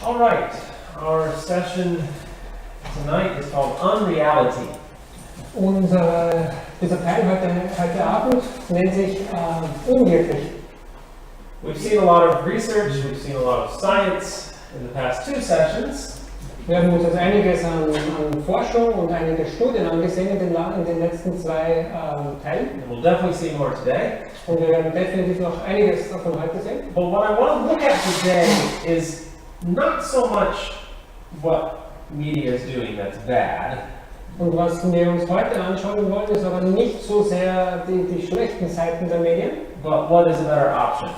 All right, our session tonight is called Unreality. Dieser Teil heute Abend nennt sich Unwirklich. We've seen a lot of research, we've seen a lot of science in the past two sessions. Wir haben uns jetzt einiges an Forschung und einige Studien angesehen in den letzten zwei Teilen. And we'll definitely see more today. Und wir werden definitiv noch einiges davon heute sehen. But what I want to look at today is not so much what media is doing that's bad. Und was wir uns heute anschauen wollen, ist aber nicht so sehr die schlechten Seiten der Medien, But what is a better option?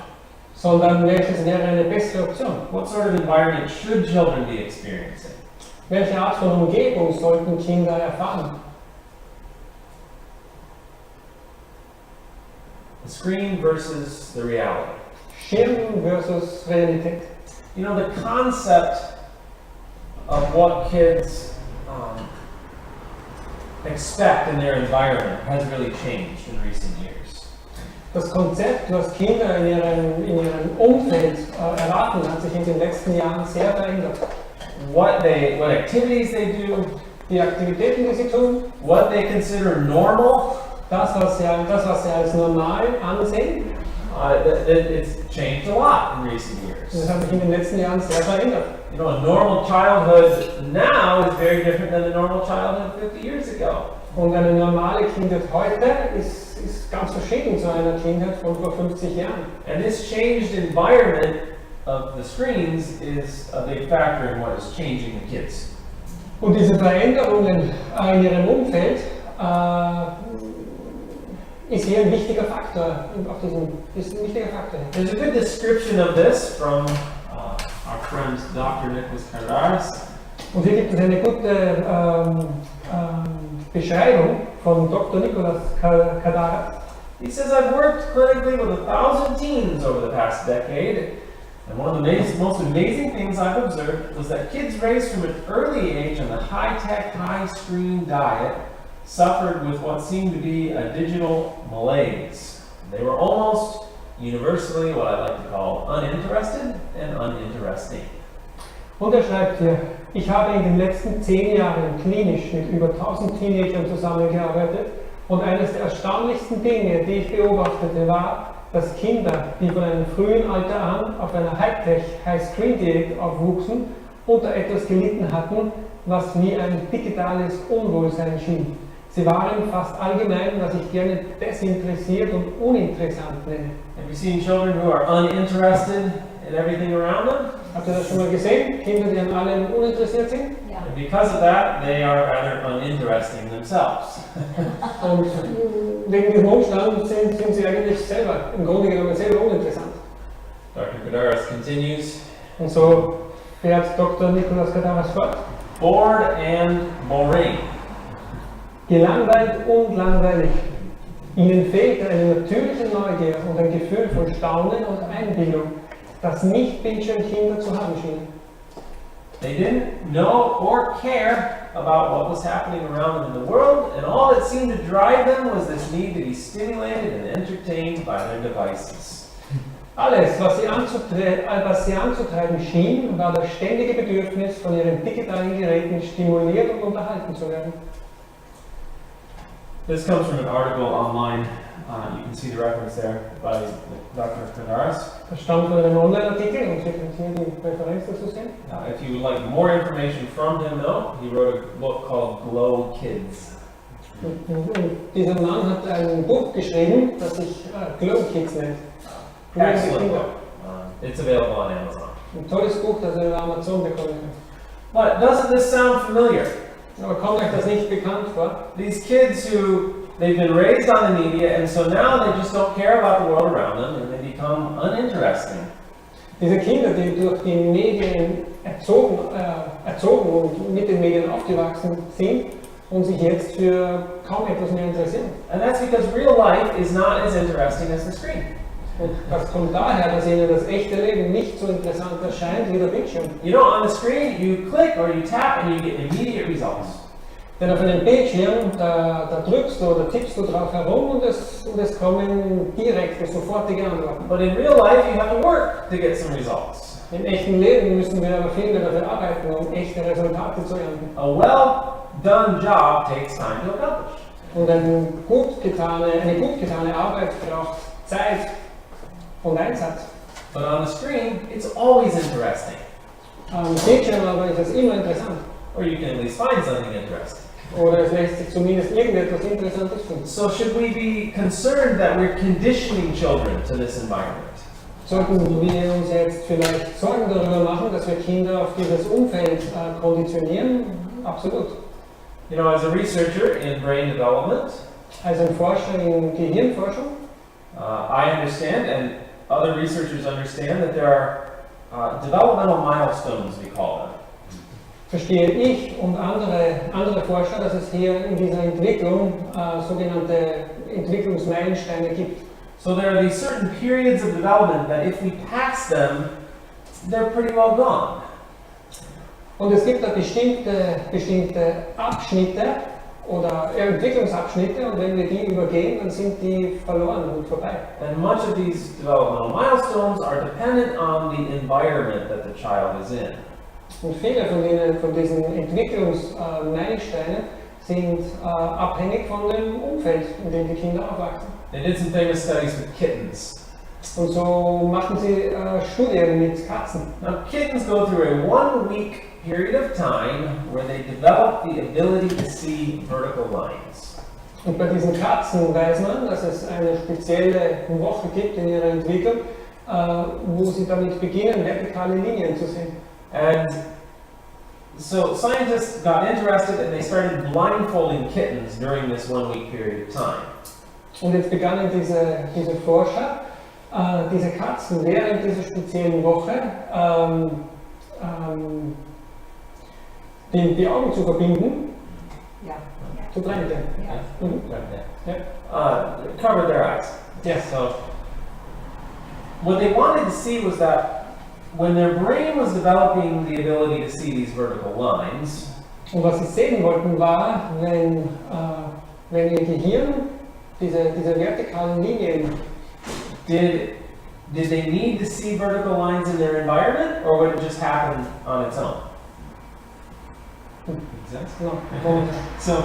sondern welches wäre eine bessere Option? What sort of environment should children be experiencing? Welche Art von Umgebung sollten Kinder erfahren? The screen versus the reality. Schirm versus Realität. You know, the concept of what kids expect in their environment has really changed in recent years. Das Konzept, was Kinder in ihrem Umfeld erwarten, hat sich in den letzten Jahren sehr verändert. What activities they do, Die Aktivitäten, die sie tun, what they consider normal, das, was sie als normal ansehen, it's changed a lot in recent years. das hat sich in den letzten Jahren sehr verändert. You know, a normal childhood now is very different than a normal childhood 50 years ago. Und eine normale Kindheit heute ist ganz verschieden zu einer Kindheit von vor 50 Jahren. And this changed environment of the screens is a big factor in what is changing the kids. Und diese Veränderungen in ihrem Umfeld ist hier ein wichtiger Faktor. There's a good description of this from our friend Dr. Nicholas Cardaris. Und hier gibt es eine gute Beschreibung von Dr. Nicholas Cardaris. He says, I've worked clinically with 1,000 teens over the past decade, and one of the most amazing things I've observed was that kids raised from an early age on the high-tech, high-screen diet suffered with what seemed to be a digital malaise. They were almost universally what I like to call uninterested and uninteresting. Und er schreibt hier, ich habe in den letzten 10 Jahren klinisch mit über 1000 Teenagern zusammengearbeitet und eines der erstaunlichsten Dinge, die ich beobachtete, war, dass Kinder, die von einem frühen Alter an auf einer Hightech, High-Screen-Diät aufwuchsen, unter etwas gelitten hatten, was wie ein digitales Unwohlsein schien. Sie waren fast allgemein, was ich gerne desinteressiert und uninteressant nenne. Have you seen children who are uninterested in everything around them? Habt ihr das schon mal gesehen? Kinder, die an allem uninteressiert sind? Ja. And because of that, they are rather uninteresting themselves. Und wegen diesem Umstand sind sie eigentlich selber, im Grunde genommen selber uninteressant. Dr. Cardaris continues, Und so fährt Dr. Nicholas Cardaris fort. bored and boring. Gelangweilt und langweilig. Ihnen fehlt eine natürliche Neugier und ein Gefühl von Staunen und Einbildung, das Nicht-Bildschirmkinder zu haben schienen. They didn't know or care about what was happening around them in the world, and all that seemed to drive them was this need to be stimulated and entertained by their devices. Alles, was sie anzutreiben schien, war das ständige Bedürfnis, von ihren digitalen Geräten stimuliert und unterhalten zu werden. This comes from an article online. You can see the reference there by Dr. Cardaris. Das stammt von einem Online-Artikel und Sie können hier die Referenz dazu sehen. If you would like more information from him, though, he wrote a book called Glow Kids. Und dieser Mann hat ein Buch geschrieben, das sich Glow Kids nennt. Excellent book. It's available on Amazon. Ein tolles Buch, das ihr über Amazon bekommen könnt. But doesn't this sound familiar? Aber kommt euch das nicht bekannt vor? These kids they've been raised on the media, and so now they just don't care about the world around them, and they become uninteresting. Diese Kinder, die durch die Medien erzogen und mit den Medien aufgewachsen sind und sich jetzt für kaum etwas mehr interessieren. And that's because real life is not as interesting as the screen. Und das kommt daher, dass ihnen das echte Leben nicht so interessant erscheint wie der Bildschirm. You know, on the screen, you click or you tap and you get immediate results. Denn auf einem Bildschirm, da drückst du oder tippst du drauf herum und es kommen direkte, sofortige Antworten. But in real life, you have to work to get some results. Im echten Leben müssen wir aber viel mehr dafür arbeiten, um echte Resultate zu ernten. A well-done job takes time to accomplish. Und eine gut getane Arbeit braucht Zeit und Einsatz. But on the screen, it's always interesting. Am Bildschirm aber ist es immer interessant. Or you can at least find something interesting. Oder es lässt sich zumindest irgendetwas Interessantes finden. So should we be concerned that we're conditioning children to this environment? Sollten wir uns jetzt vielleicht Sorgen darüber machen, dass wir Kinder auf dieses Umfeld konditionieren? Absolut. You know, as a researcher in brain development, Als ein Forscher in Gehirnforschung I understand, and other researchers understand, that there are developmental milestones, we call them. verstehe ich und andere Forscher, dass es hier in dieser Entwicklung sogenannte Entwicklungsmeilensteine gibt. So there are these certain periods of development that if we pass them, they're pretty well gone. Und es gibt da bestimmte Abschnitte oder Entwicklungsabschnitte und wenn wir die übergehen, dann sind die verloren und vorbei. And much of these developmental milestones are dependent on the environment that the child is in. Und viele von diesen Entwicklungsmeilensteinen sind abhängig von dem Umfeld, in dem die Kinder aufwachsen. They did some famous studies with kittens. Und so machen sie Studien mit Katzen. Now, kittens go through a 1-week period of time where they develop the ability to see vertical lines. Und bei diesen Katzen weiß man, dass es eine spezielle Woche gibt in ihrer Entwicklung, wo sie damit beginnen, vertikale Linien zu sehen. And so scientists got interested and they started blindfolding kittens during this 1-week period of time. Und jetzt begannen diese Forscher, diese Katzen während dieser speziellen Woche die Augen zu verbinden, zu blenden. Mhm. Covered their eyes. Yes. So what they wanted to see was that when their brain was developing the ability to see these vertical lines, Und was sie sehen wollten war, wenn ihr Gehirn diese vertikalen Linien, did they need to see vertical lines in their environment, or would it just happen on its own? Makes sense? no, So,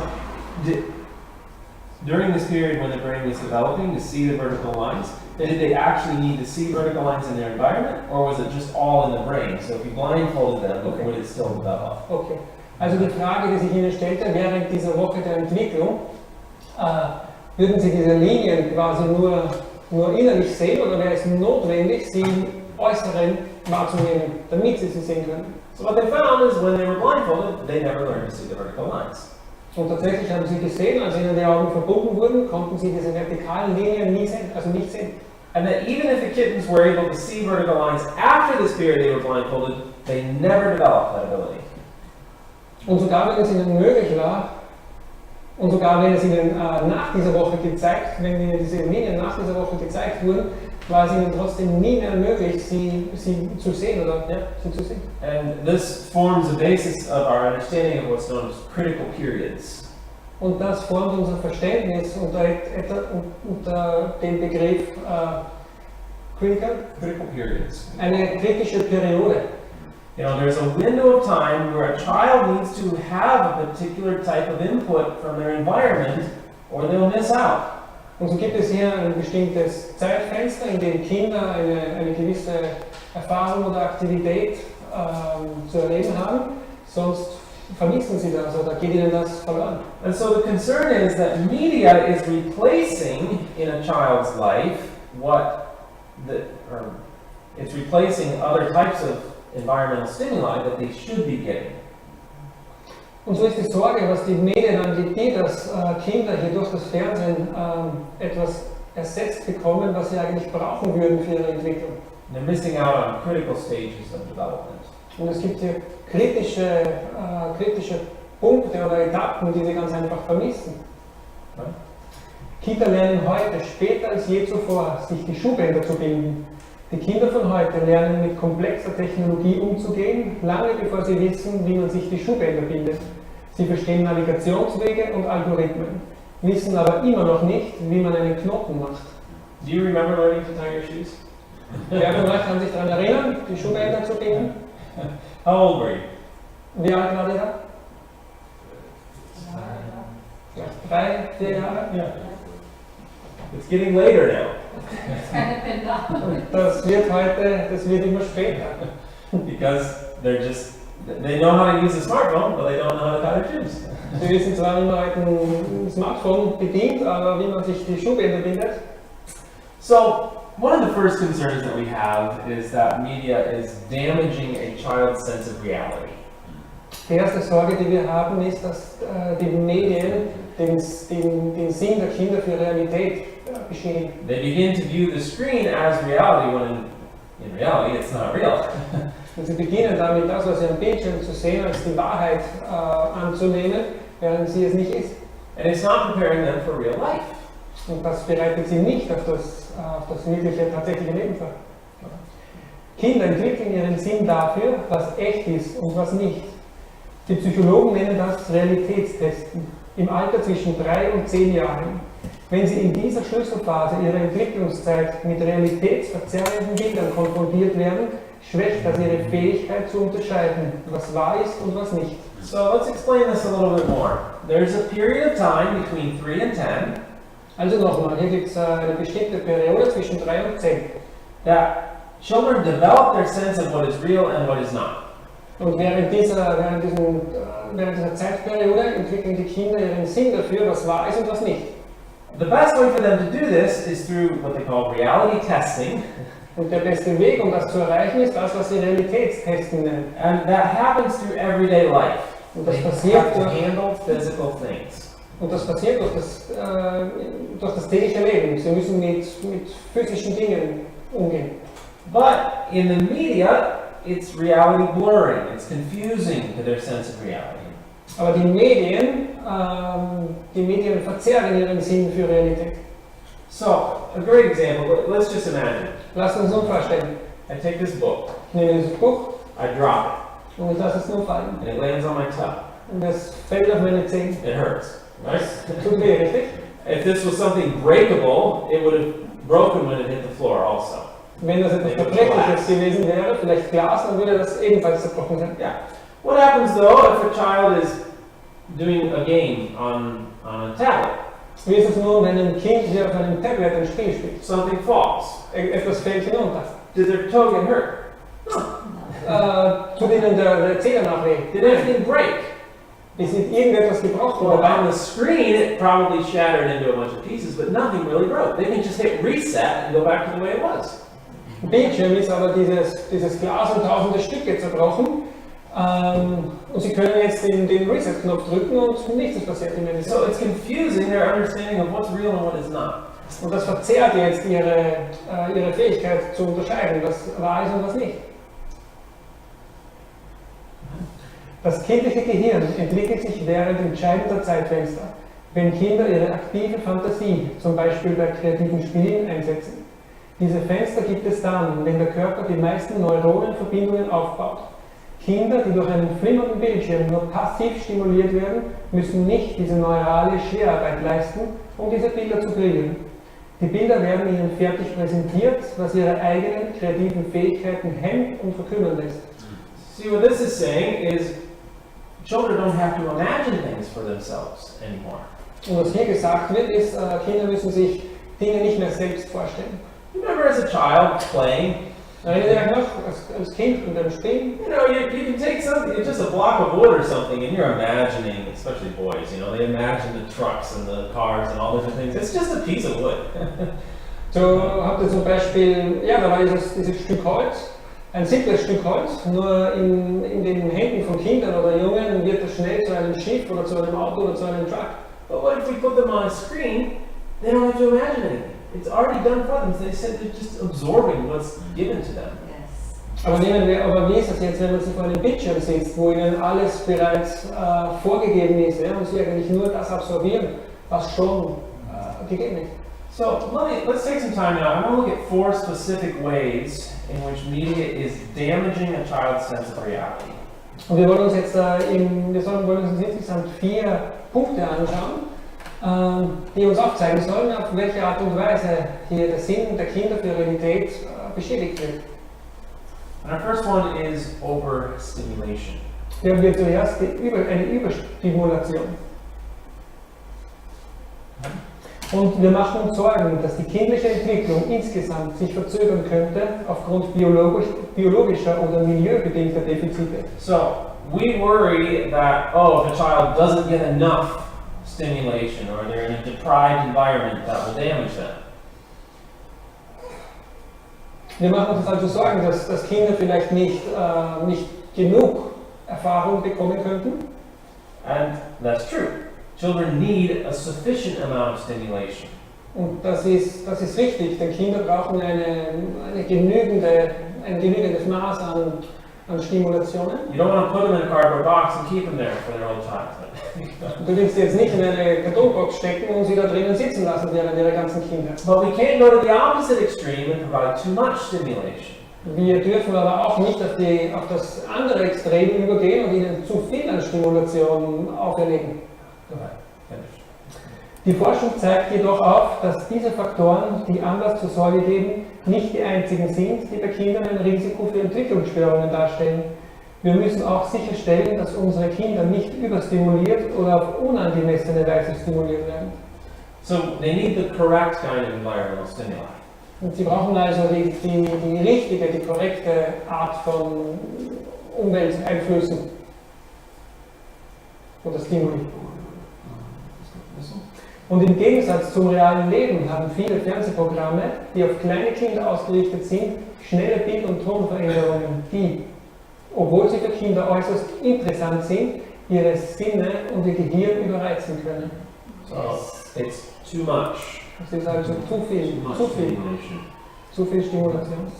during this period when the brain was developing to see the vertical lines, did they actually need to see vertical lines in their environment, or was it just all in the brain? So if you blindfolded them, Okay. would it still develop? okay. Also die Frage, die sich Ihnen stellte, während dieser Woche der Entwicklung, würden Sie diese Linien quasi nur innerlich sehen oder wäre es notwendig, sie im Äußeren wahrzunehmen, damit Sie sie sehen können? So what they found is when they were blindfolded, they never learned to see the vertical lines. Und tatsächlich haben sie gesehen, als ihnen die Augen verbunden wurden, konnten sie diese vertikalen Linien nie sehen, also nicht sehen. And that even if the kittens were able to see vertical lines after this period they were blindfolded, they never developed that ability. Und sogar wenn es ihnen möglich war, und sogar wenn es ihnen nach dieser Woche gezeigt, wenn ihnen diese Linien nach dieser Woche gezeigt wurden, war es ihnen trotzdem nie mehr möglich, sie zu sehen oder sie zu sehen. And this forms the basis of our understanding of what's known as critical periods. Und das formt unser Verständnis unter dem Begriff Critical periods. eine kritische Periode. You know, there's a window of time where a child needs to have a particular type of input from their environment or they'll miss out. Und so gibt es hier ein bestimmtes Zeitfenster, in dem Kinder eine gewisse Erfahrung oder Aktivität zu erleben haben, sonst vermissen sie das oder geht ihnen das verloren. And so the concern is that media is replacing in a child's life it's replacing other types of environmental stimuli that they should be getting. Und so ist die Sorge, was die Medien angeht, dass Kinder hier durch das Fernsehen etwas ersetzt bekommen, was sie eigentlich brauchen würden für ihre Entwicklung. They're missing out on critical stages of development. Und es gibt hier kritische Punkte oder Etappen, die sie ganz einfach vermissen. Right? Kinder lernen heute, später als je zuvor, sich die Schuhbänder zu binden. Die Kinder von heute lernen mit komplexer Technologie umzugehen, lange bevor sie wissen, wie man sich die Schuhbänder bindet. Sie verstehen Navigationswege und Algorithmen, wissen aber immer noch nicht, wie man einen Knoten macht. Do you remember learning to tie your shoes? Wer von euch kann sich daran erinnern, die Schulbänder zu binden? How old were you? Wie alt war der da? 3, 4 Jahre? Yeah. It's getting later now. Und das wird immer später. Because they know how to use a smartphone, but they don't know how to tie their shoes. Sie wissen zwar, wie man ein Smartphone bedient, aber wie man sich die Schuhbänder bindet. So, one of the first concerns that we have is that media is damaging a child's sense of reality. Die erste Sorge, die wir haben, ist, dass die Medien den Sinn der Kinder für Realität beschädigen. They begin to view the screen as reality when in reality it's not real. Und sie beginnen damit, das, was sie am Bildschirm zu sehen, als die Wahrheit anzunehmen, während sie es nicht ist. And it's not preparing them for real life. Und das bereitet sie nicht auf das wirkliche, tatsächliche Leben vor. Kinder entwickeln ihren Sinn dafür, was echt ist und was nicht. Die Psychologen nennen das Realitätstesten im Alter zwischen 3 und 10 Jahren. Wenn sie in dieser Schlüsselphase ihrer Entwicklungszeit mit realitätsverzerrenden Bildern konfrontiert werden, schwächt das ihre Fähigkeit zu unterscheiden, was wahr ist und was nicht. So let's explain this a little bit more. There's a period of time between 3 and 10 Also nochmal, hier gibt es eine bestimmte Periode zwischen 3 und 10. that children develop their sense of what is real and what is not. Und während dieser Zeitperiode entwickeln die Kinder ihren Sinn dafür, was wahr ist und was nicht. The best way for them to do this is through what they call reality testing. Und der beste Weg, um das zu erreichen, ist das, was sie Realitätstesten nennen. And that happens through everyday life. Und das They passiert have to durch, handle physical things. und das passiert durch das tägliche Leben. Sie müssen mit physischen Dingen umgehen. But in the media, it's reality blurring. It's confusing to their sense of reality. Aber die Medien verzerren ihren Sinn für Realität. So, a great example, let's just imagine. Lasst uns nun vorstellen, I take this book, ich nehme dieses Buch I drop und ich lasse es nur fallen. it, and it lands on my toe. Und es fällt auf meine Zehen. It hurts, right? Tut weh, richtig? If this was something breakable, it would have broken when it hit the floor also. Wenn das etwas Verträgliches gewesen wäre, vielleicht Glas, dann würde das ebenfalls zerbrochen sein. Yeah. What happens though if a child is doing a game on a tablet? Wie ist es nun, wenn ein Kind hier auf einem Tablet ein Spiel spielt? Something falls. Etwas fällt hinunter. Did their toe get hurt? Tut ihnen der Zeh danach weh? Did anything break? Ist irgendetwas gebrochen? Well, on the screen, it probably shattered into a bunch of pieces, but nothing really broke. They can just hit reset and go back to the way it was. Im Bildschirm ist aber dieses Glas in tausende Stücke zerbrochen. Und Sie können jetzt den Reset-Knopf drücken und nichts ist passiert im Endeffekt. So it's confusing their understanding of what's real and what is not. Und das verzerrt jetzt ihre Fähigkeit zu unterscheiden, was wahr ist und was nicht. Das kindliche Gehirn entwickelt sich während entscheidender Zeitfenster, wenn Kinder ihre aktive Fantasie, zum Beispiel bei kreativen Spielen, einsetzen. Diese Fenster gibt es dann, wenn der Körper die meisten Neuronenverbindungen aufbaut. Kinder, die durch einen flimmernden Bildschirm nur passiv stimuliert werden, müssen nicht diese neurale Schwerarbeit leisten, um diese Bilder zu kreieren. Die Bilder werden ihnen fertig präsentiert, was ihre eigenen kreativen Fähigkeiten hemmt und verkümmern lässt. See, what this is saying is children don't have to imagine things for themselves anymore. Und was hier gesagt wird, ist, Kinder müssen sich Dinge nicht mehr selbst vorstellen. Remember as a child playing? Erinnert ihr euch noch, als Kind und beim Spielen? You know, you can take something, it's just a block of wood or something, and you're imagining, especially boys, you know, they imagine the trucks and the cars and all different things. It's just a piece of wood. So habt ihr zum Beispiel, ja, da war dieses Stück Holz, ein simples Stück Holz, nur in den Händen von Kindern oder Jungen wird das schnell zu einem Schiff oder zu einem Auto oder zu einem Truck. But what if we put them on a screen? They don't have to imagine anything. It's already done for them. They said they're just absorbing what's given to them. Aber wie ist das jetzt, wenn man sie vor einem Bildschirm sitzt, wo ihnen alles bereits vorgegeben ist, ja, und sie eigentlich nur das absorbieren, was schon gegeben ist? So let's take some time now. I want to look at 4 specific ways in which media is damaging a child's sense of reality. Und wir wollen uns jetzt wollen uns insgesamt 4 Punkte anschauen, die uns aufzeigen sollen, auf welche Art und Weise hier der Sinn der Kinder für Realität beschädigt wird. And our first one is overstimulation. Hier haben wir zuerst eine Überstimulation. Und wir machen uns Sorgen, dass die kindliche Entwicklung insgesamt sich verzögern könnte aufgrund biologischer oder milieubedingter Defizite. So, we worry that, oh, if a child doesn't get enough stimulation or they're in a deprived environment, that will damage them. Wir machen uns also Sorgen, dass Kinder vielleicht nicht genug Erfahrung bekommen könnten. And that's true. Children need a sufficient amount of stimulation. Und das ist richtig, denn Kinder brauchen ein genügendes Maß an Stimulationen. You don't want to put them in a cardboard box and keep them there for their whole childhood. Du willst sie jetzt nicht in eine Kartonbox stecken und sie da drinnen sitzen lassen während ihrer ganzen Kinder. But we can't go to the opposite extreme and provide too much stimulation. Wir dürfen aber auch nicht auf das andere Extrem übergehen und ihnen zu viel an Stimulation auferlegen. Go ahead, finish. Die Forschung zeigt jedoch auf, dass diese Faktoren, die Anlass zur Sorge geben, nicht die einzigen sind, die bei Kindern ein Risiko für Entwicklungsstörungen darstellen. Wir müssen auch sicherstellen, dass unsere Kinder nicht überstimuliert oder auf unangemessene Weise stimuliert werden. So they need the correct kind of environmental stimuli. Und sie brauchen also die richtige, die korrekte Art von Umwelteinflüssen oder Stimuli. Und im Gegensatz zum realen Leben haben viele Fernsehprogramme, die auf kleine Kinder ausgerichtet sind, schnelle Bild- und Tonveränderungen, die, obwohl sie für Kinder äußerst interessant sind, ihre Sinne und ihr Gehirn überreizen können. So it's too much. Das ist also zu viel Stimulation. Stimulation.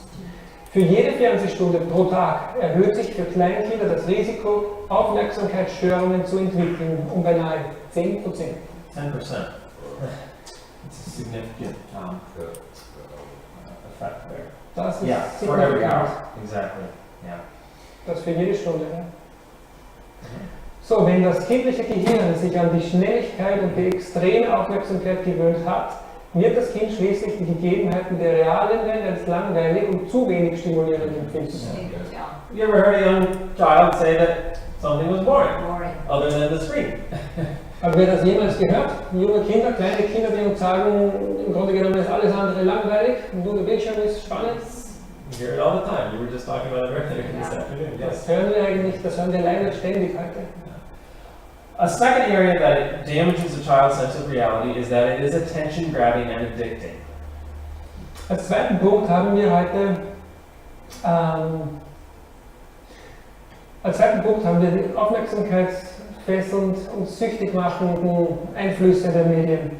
Für jede Fernsehstunde pro Tag erhöht sich für Kleinkinder das Risiko, Aufmerksamkeitsstörungen zu entwickeln, um beinahe 10%. 10%. It's a significant effect there. Das ist Yeah, for every signifikant. hour. Exactly. Yeah. Das für jede Stunde. Ja. So, wenn das kindliche Gehirn sich an die Schnelligkeit und die extreme Aufmerksamkeit gewöhnt hat, wird das Kind schließlich die Gegebenheiten der realen Welt als langweilig und zu wenig stimulierend empfinden. You ever heard a young child say that something was boring, other than the screen? Haben wir das jemals gehört? Junge Kinder, kleine Kinder, die uns sagen, im Grunde genommen ist alles andere langweilig, nur der Bildschirm ist spannend. You hear it all the time. You were just talking about it earlier this afternoon. Yes. Das hören wir leider ständig heute. A second area that it damages a child's sense of reality is that it is attention-grabbing and addicting. Als zweiten Punkt haben wir heute die aufmerksamkeitsfesselnd und süchtig machenden Einflüsse der Medien.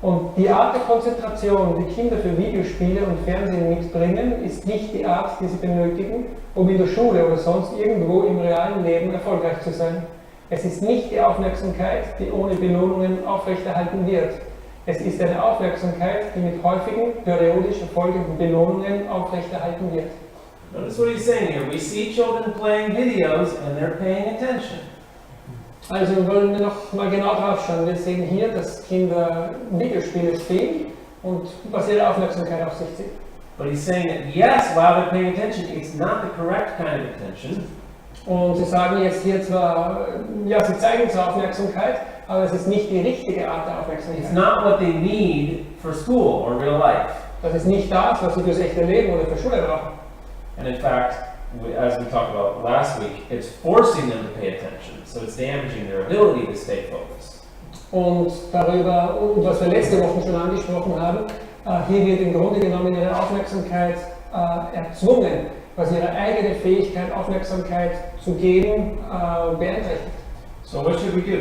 Und die Art der Konzentration, die Kinder für Videospiele und Fernsehen mitbringen, ist nicht die Art, die sie benötigen, um in der Schule oder sonst irgendwo im realen Leben erfolgreich zu sein. Es ist nicht die Aufmerksamkeit, die ohne Belohnungen aufrechterhalten wird. Es ist eine Aufmerksamkeit, die mit häufigen, periodisch erfolgenden Belohnungen aufrechterhalten wird. Notice what he's saying here. We see children playing videos and they're paying attention. Also wollen wir noch mal genau drauf schauen. Wir sehen hier, dass Kinder Videospiele spielen und was ihre Aufmerksamkeit auf sich zieht. But he's saying that yes, while they're paying attention, it's not the correct kind of attention. Und sie sagen jetzt hier zwar, ja, sie zeigen zwar Aufmerksamkeit, aber es ist nicht die richtige Art der Aufmerksamkeit. It's not what they need for school or real life. Das ist nicht das, was sie fürs echte Leben oder für Schule brauchen. And in fact, as we talked about last week, it's forcing them to pay attention. So it's damaging their ability to stay focused. Und was wir letzte Woche schon angesprochen haben, hier wird im Grunde genommen ihre Aufmerksamkeit erzwungen, was ihre eigene Fähigkeit, Aufmerksamkeit zu geben, beeinträchtigt. So what should we do?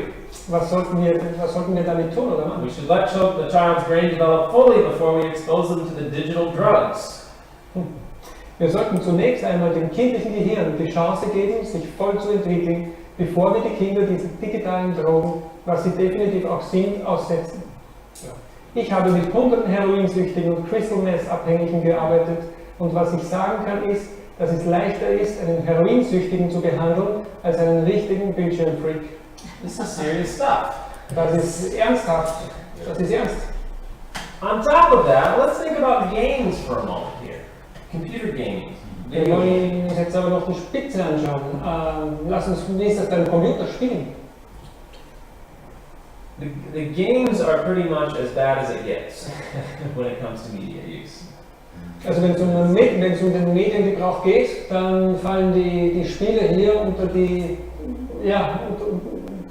Was sollten wir damit tun, oder machen? We should let the child's brain develop fully before we expose them to the digital drugs. Wir sollten zunächst einmal dem kindlichen Gehirn die Chance geben, sich voll zu entwickeln, bevor wir die Kinder diesen digitalen Drogen, was sie definitiv auch sind, aussetzen. Ich habe mit hunderten Heroinsüchtigen und Crystal Meth Abhängigen gearbeitet und was ich sagen kann ist, dass es leichter ist, einen Heroinsüchtigen zu behandeln, als einen richtigen Bildschirmfreak. This is serious stuff. Das ist ernsthaft. Das ist ernst. On top of that, let's think about games for a moment here. Computer games. Wir wollen uns jetzt aber noch die Spitze anschauen. Lass uns, wie ist das beim Computerspielen? The games are pretty much as bad as it gets when it comes to media use. Also wenn es um den Mediengebrauch geht, dann fallen die Spiele hier unter die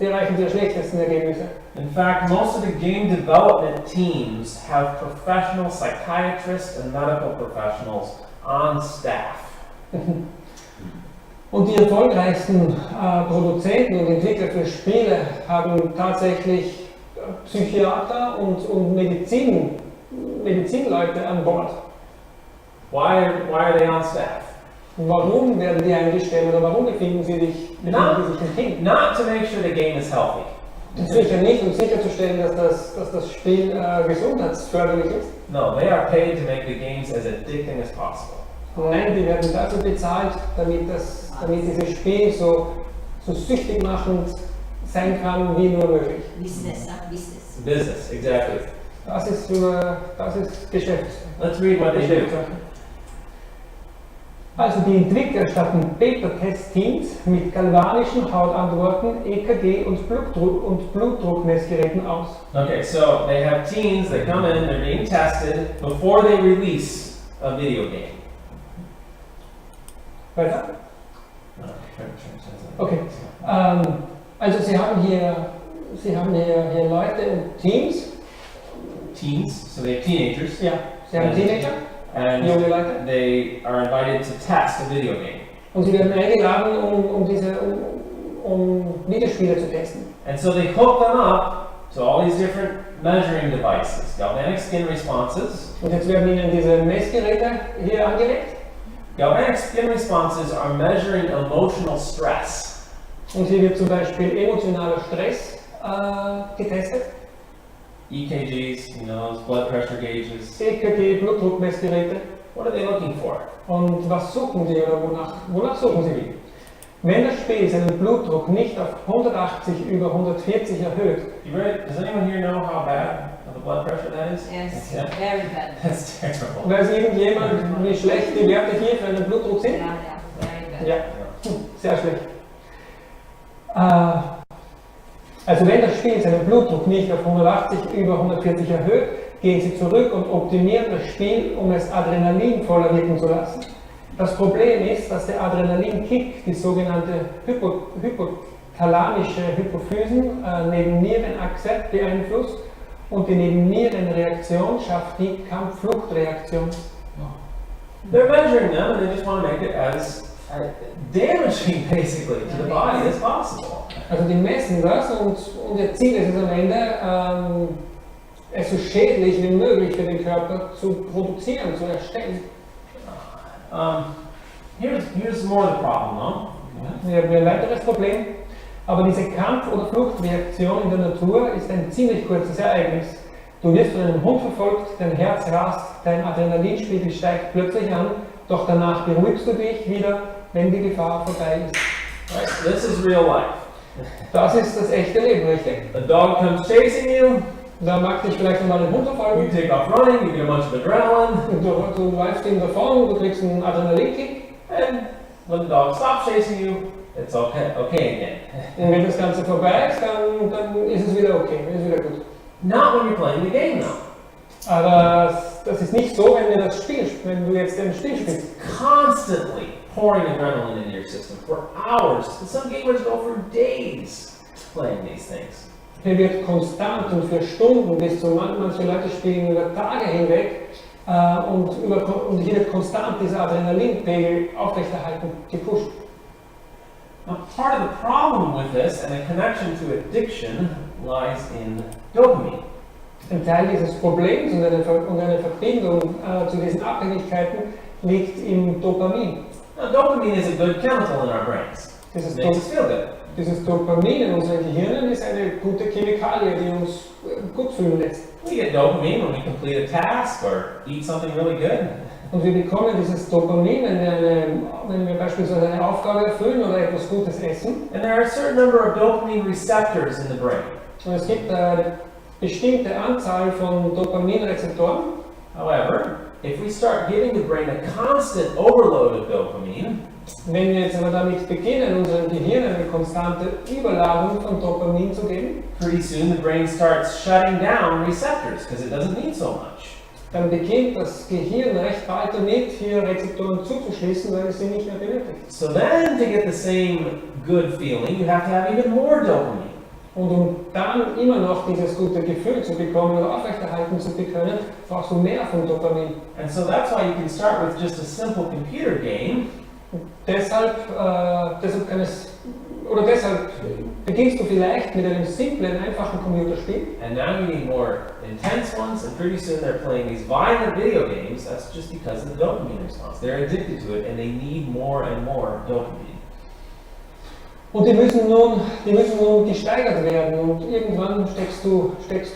erreichen die schlechtesten Ergebnisse. In fact, most of the game development teams have professional psychiatrists and medical professionals on staff. Und die erfolgreichsten Produzenten und Entwickler für Spiele haben tatsächlich Psychiater und Medizinleute an Bord. Why are they on staff? Warum werden die eingestellt oder warum befinden sie sich im Team? Not to make sure the game is healthy. Sicher nicht, um sicherzustellen, dass das Spiel gesundheitsförderlich ist. No, they are paid to make the games as addicting as possible. Nein, die werden dazu bezahlt, damit dieses Spiel so süchtig machend sein kann, wie nur möglich. Business, exactly. Das ist Geschäft. Let's read what they do. Also die Entwickler statten Beta-Test-Teams mit galvanischen Hautantworten, EKG und Blutdruckmessgeräten aus. Okay, so they have teens that come in, they're being tested before they release a video game. Weiter? Okay. Also Sie haben hier Leute und Teams. Teens, so they have teenagers. Ja, Sie haben Teenager, junge Leute. And they are invited to test a video game. Und sie werden eingeladen, um Videospiele zu testen. And so they hook them up to all these different measuring devices, galvanic skin responses. Und jetzt werden ihnen diese Messgeräte hier angelegt. Galvanic skin responses are measuring emotional stress. Und hier wird zum Beispiel emotionaler Stress getestet. EKGs, those blood pressure gauges. EKG, Blutdruckmessgeräte. What are they looking for? Und was suchen sie oder wonach suchen sie? Wenn das Spiel seinen Blutdruck nicht auf 180 über 140 erhöht. Does anyone here know how bad of a blood pressure that is? Yes, Yeah. very bad. That's terrible. Weiß irgendjemand, wie schlecht die Werte hier für einen Blutdruck sind? Very bad. Ja, sehr schlecht. Also wenn das Spiel seinen Blutdruck nicht auf 180 über 140 erhöht, gehen Sie zurück und optimieren das Spiel, um es Adrenalin voller wirken zu lassen. Das Problem ist, dass der Adrenalinkick die sogenannte hypothalamische Hypophysen Nebennierenachse beeinflusst und die Nebennierenreaktion schafft die Kampf-Flucht-Reaktion. They're measuring them and they just want to make it as damaging basically to the body as possible. Also die messen das und ihr Ziel ist es am Ende, es so schädlich wie möglich für den Körper zu produzieren, zu erstellen. Here's more the problem though. Wir haben ein weiteres Problem, aber diese Kampf- oder Fluchtreaktion in der Natur ist ein ziemlich kurzes Ereignis. Du wirst von einem Hund verfolgt, dein Herz rast, dein Adrenalinspiegel steigt plötzlich an, doch danach beruhigst du dich wieder, wenn die Gefahr vorbei ist. Right? This is real life. Das ist das echte Leben, richtig? A dog comes chasing you, Da mag dich vielleicht einmal ein Hund you verfolgen, take off running, you get a bunch of adrenaline, und du läufst ihm davon, du kriegst einen Adrenalinkick, and when the dog stops chasing you, it's okay again. und wenn das Ganze vorbei ist, dann ist es wieder okay, ist wieder gut. Not when you're playing the game though. Aber das ist nicht so, wenn du jetzt ein Spiel spielst. Constantly pouring adrenaline into your system for hours. Some gamers go for days playing these things. Hier wird konstant und für Stunden bis zu manche Leute spielen über Tage hinweg und hier wird konstant dieser Adrenalinpegel aufrechterhalten, gepusht. Now, part of the problem with this and the connection to addiction lies in dopamine. Ein Teil dieses Problems und eine Verbindung zu diesen Abhängigkeiten liegt im Dopamin. Now, dopamine is a good chemical in our brains. Dieses, It makes us feel good. dieses Dopamin in unseren Gehirnen ist eine gute Chemikalie, die uns gut fühlen lässt. We get dopamine when we complete a task or eat something really good. Und wir bekommen dieses Dopamin, wenn wir beispielsweise eine Aufgabe erfüllen oder etwas Gutes essen. And there are a certain number of dopamine receptors in the brain. Und es gibt bestimmte Anzahl von Dopaminrezeptoren. However, if we start giving the brain a constant overload of dopamine, Wenn wir jetzt aber damit beginnen, unserem Gehirn eine konstante Überladung von Dopamin zu geben, pretty soon the brain starts shutting down receptors because it doesn't need so much. dann beginnt das Gehirn recht bald damit, hier Rezeptoren zuzuschließen, weil es sie nicht mehr benötigt. So then, to get the same good feeling, you have to have even more dopamine. Und um dann immer noch dieses gute Gefühl zu bekommen oder aufrechterhalten zu können, brauchst du mehr von Dopamin. And so that's why you can start with just a simple computer game. Deshalb beginnst du vielleicht mit einem simplen, einfachen Computerspiel. And now you need more intense ones, and pretty soon they're playing these violent video games. That's just because of the dopamine response. They're addicted to it, and they need more and more dopamine. Und die müssen nun gesteigert werden und irgendwann steckst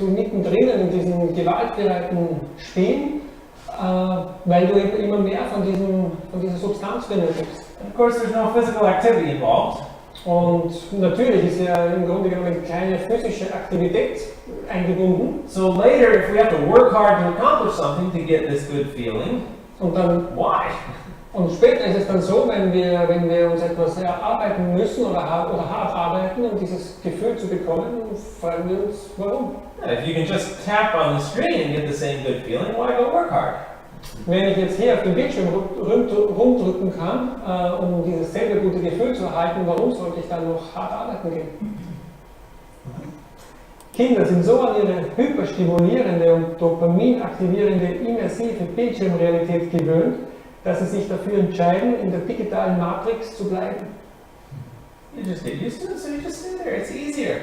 du mittendrin in diesen gewaltbereiten Spielen, weil du eben immer mehr von dieser Substanz benötigst. And of course, there's no physical activity involved. Und natürlich ist ja im Grunde genommen keine physische Aktivität eingebunden. So later, if we have to work hard to accomplish something to get this good feeling, Und dann why? Und später ist es dann so, wenn wir uns etwas erarbeiten müssen oder hart arbeiten, um dieses Gefühl zu bekommen, fragen wir uns, warum? If you can just tap on the screen and get the same good feeling, why go work hard? Wenn ich jetzt hier auf dem Bildschirm rumdrücken kann, um dieses selbe gute Gefühl zu erhalten, warum sollte ich dann noch hart arbeiten gehen? Kinder sind so an ihre hyperstimulierende und dopaminaktivierende immersive Bildschirmrealität gewöhnt, dass sie sich dafür entscheiden, in der digitalen Matrix zu bleiben. You just get used to it, so you just stay there. It's easier.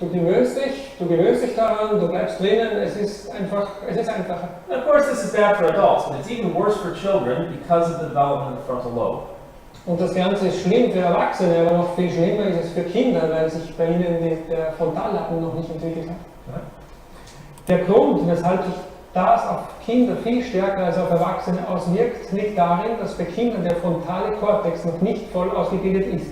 Du gewöhnst dich daran, du bleibst drinnen, es ist einfacher. And of course, this is bad for adults, but it's even worse for children because of the development of the frontal lobe. Und das Ganze ist schlimm für Erwachsene, aber noch viel schlimmer ist es für Kinder, weil sich bei ihnen der Frontallappen noch nicht entwickelt hat. Der Grund, weshalb sich das auf Kinder viel stärker als auf Erwachsene auswirkt, liegt darin, dass bei Kindern der frontale Kortex noch nicht voll ausgebildet ist.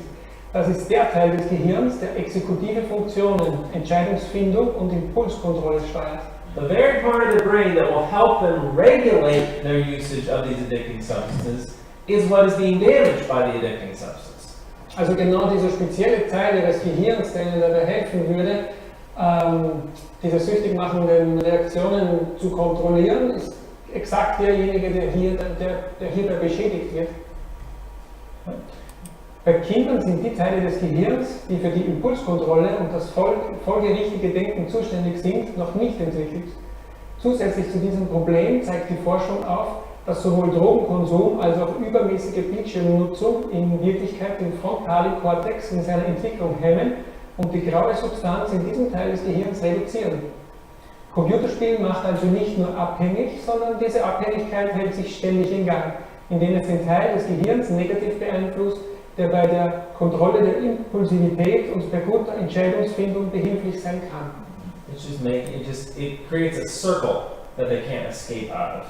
Das ist der Teil des Gehirns, der exekutive Funktionen, Entscheidungsfindung und Impulskontrolle steuert. The very part of the brain that will help them regulate their usage of these addicting substances is what is being damaged by the addicting substance. Also genau dieser spezielle Teil ihres Gehirns, der ihnen dabei helfen würde, diese süchtig machenden Reaktionen zu kontrollieren, ist exakt derjenige, der hierbei beschädigt wird. Bei Kindern sind die Teile des Gehirns, die für die Impulskontrolle und das folgerichtige Denken zuständig sind, noch nicht entwickelt. Zusätzlich zu diesem Problem zeigt die Forschung auf, dass sowohl Drogenkonsum als auch übermäßige Bildschirmnutzung in Wirklichkeit den frontalen Kortex in seiner Entwicklung hemmen und die graue Substanz in diesem Teil des Gehirns reduzieren. Computerspielen macht also nicht nur abhängig, sondern diese Abhängigkeit hält sich ständig in Gang, indem es den Teil des Gehirns negativ beeinflusst, der bei der Kontrolle der Impulsivität und bei guter Entscheidungsfindung behilflich sein kann. It creates a circle that they can't escape out of.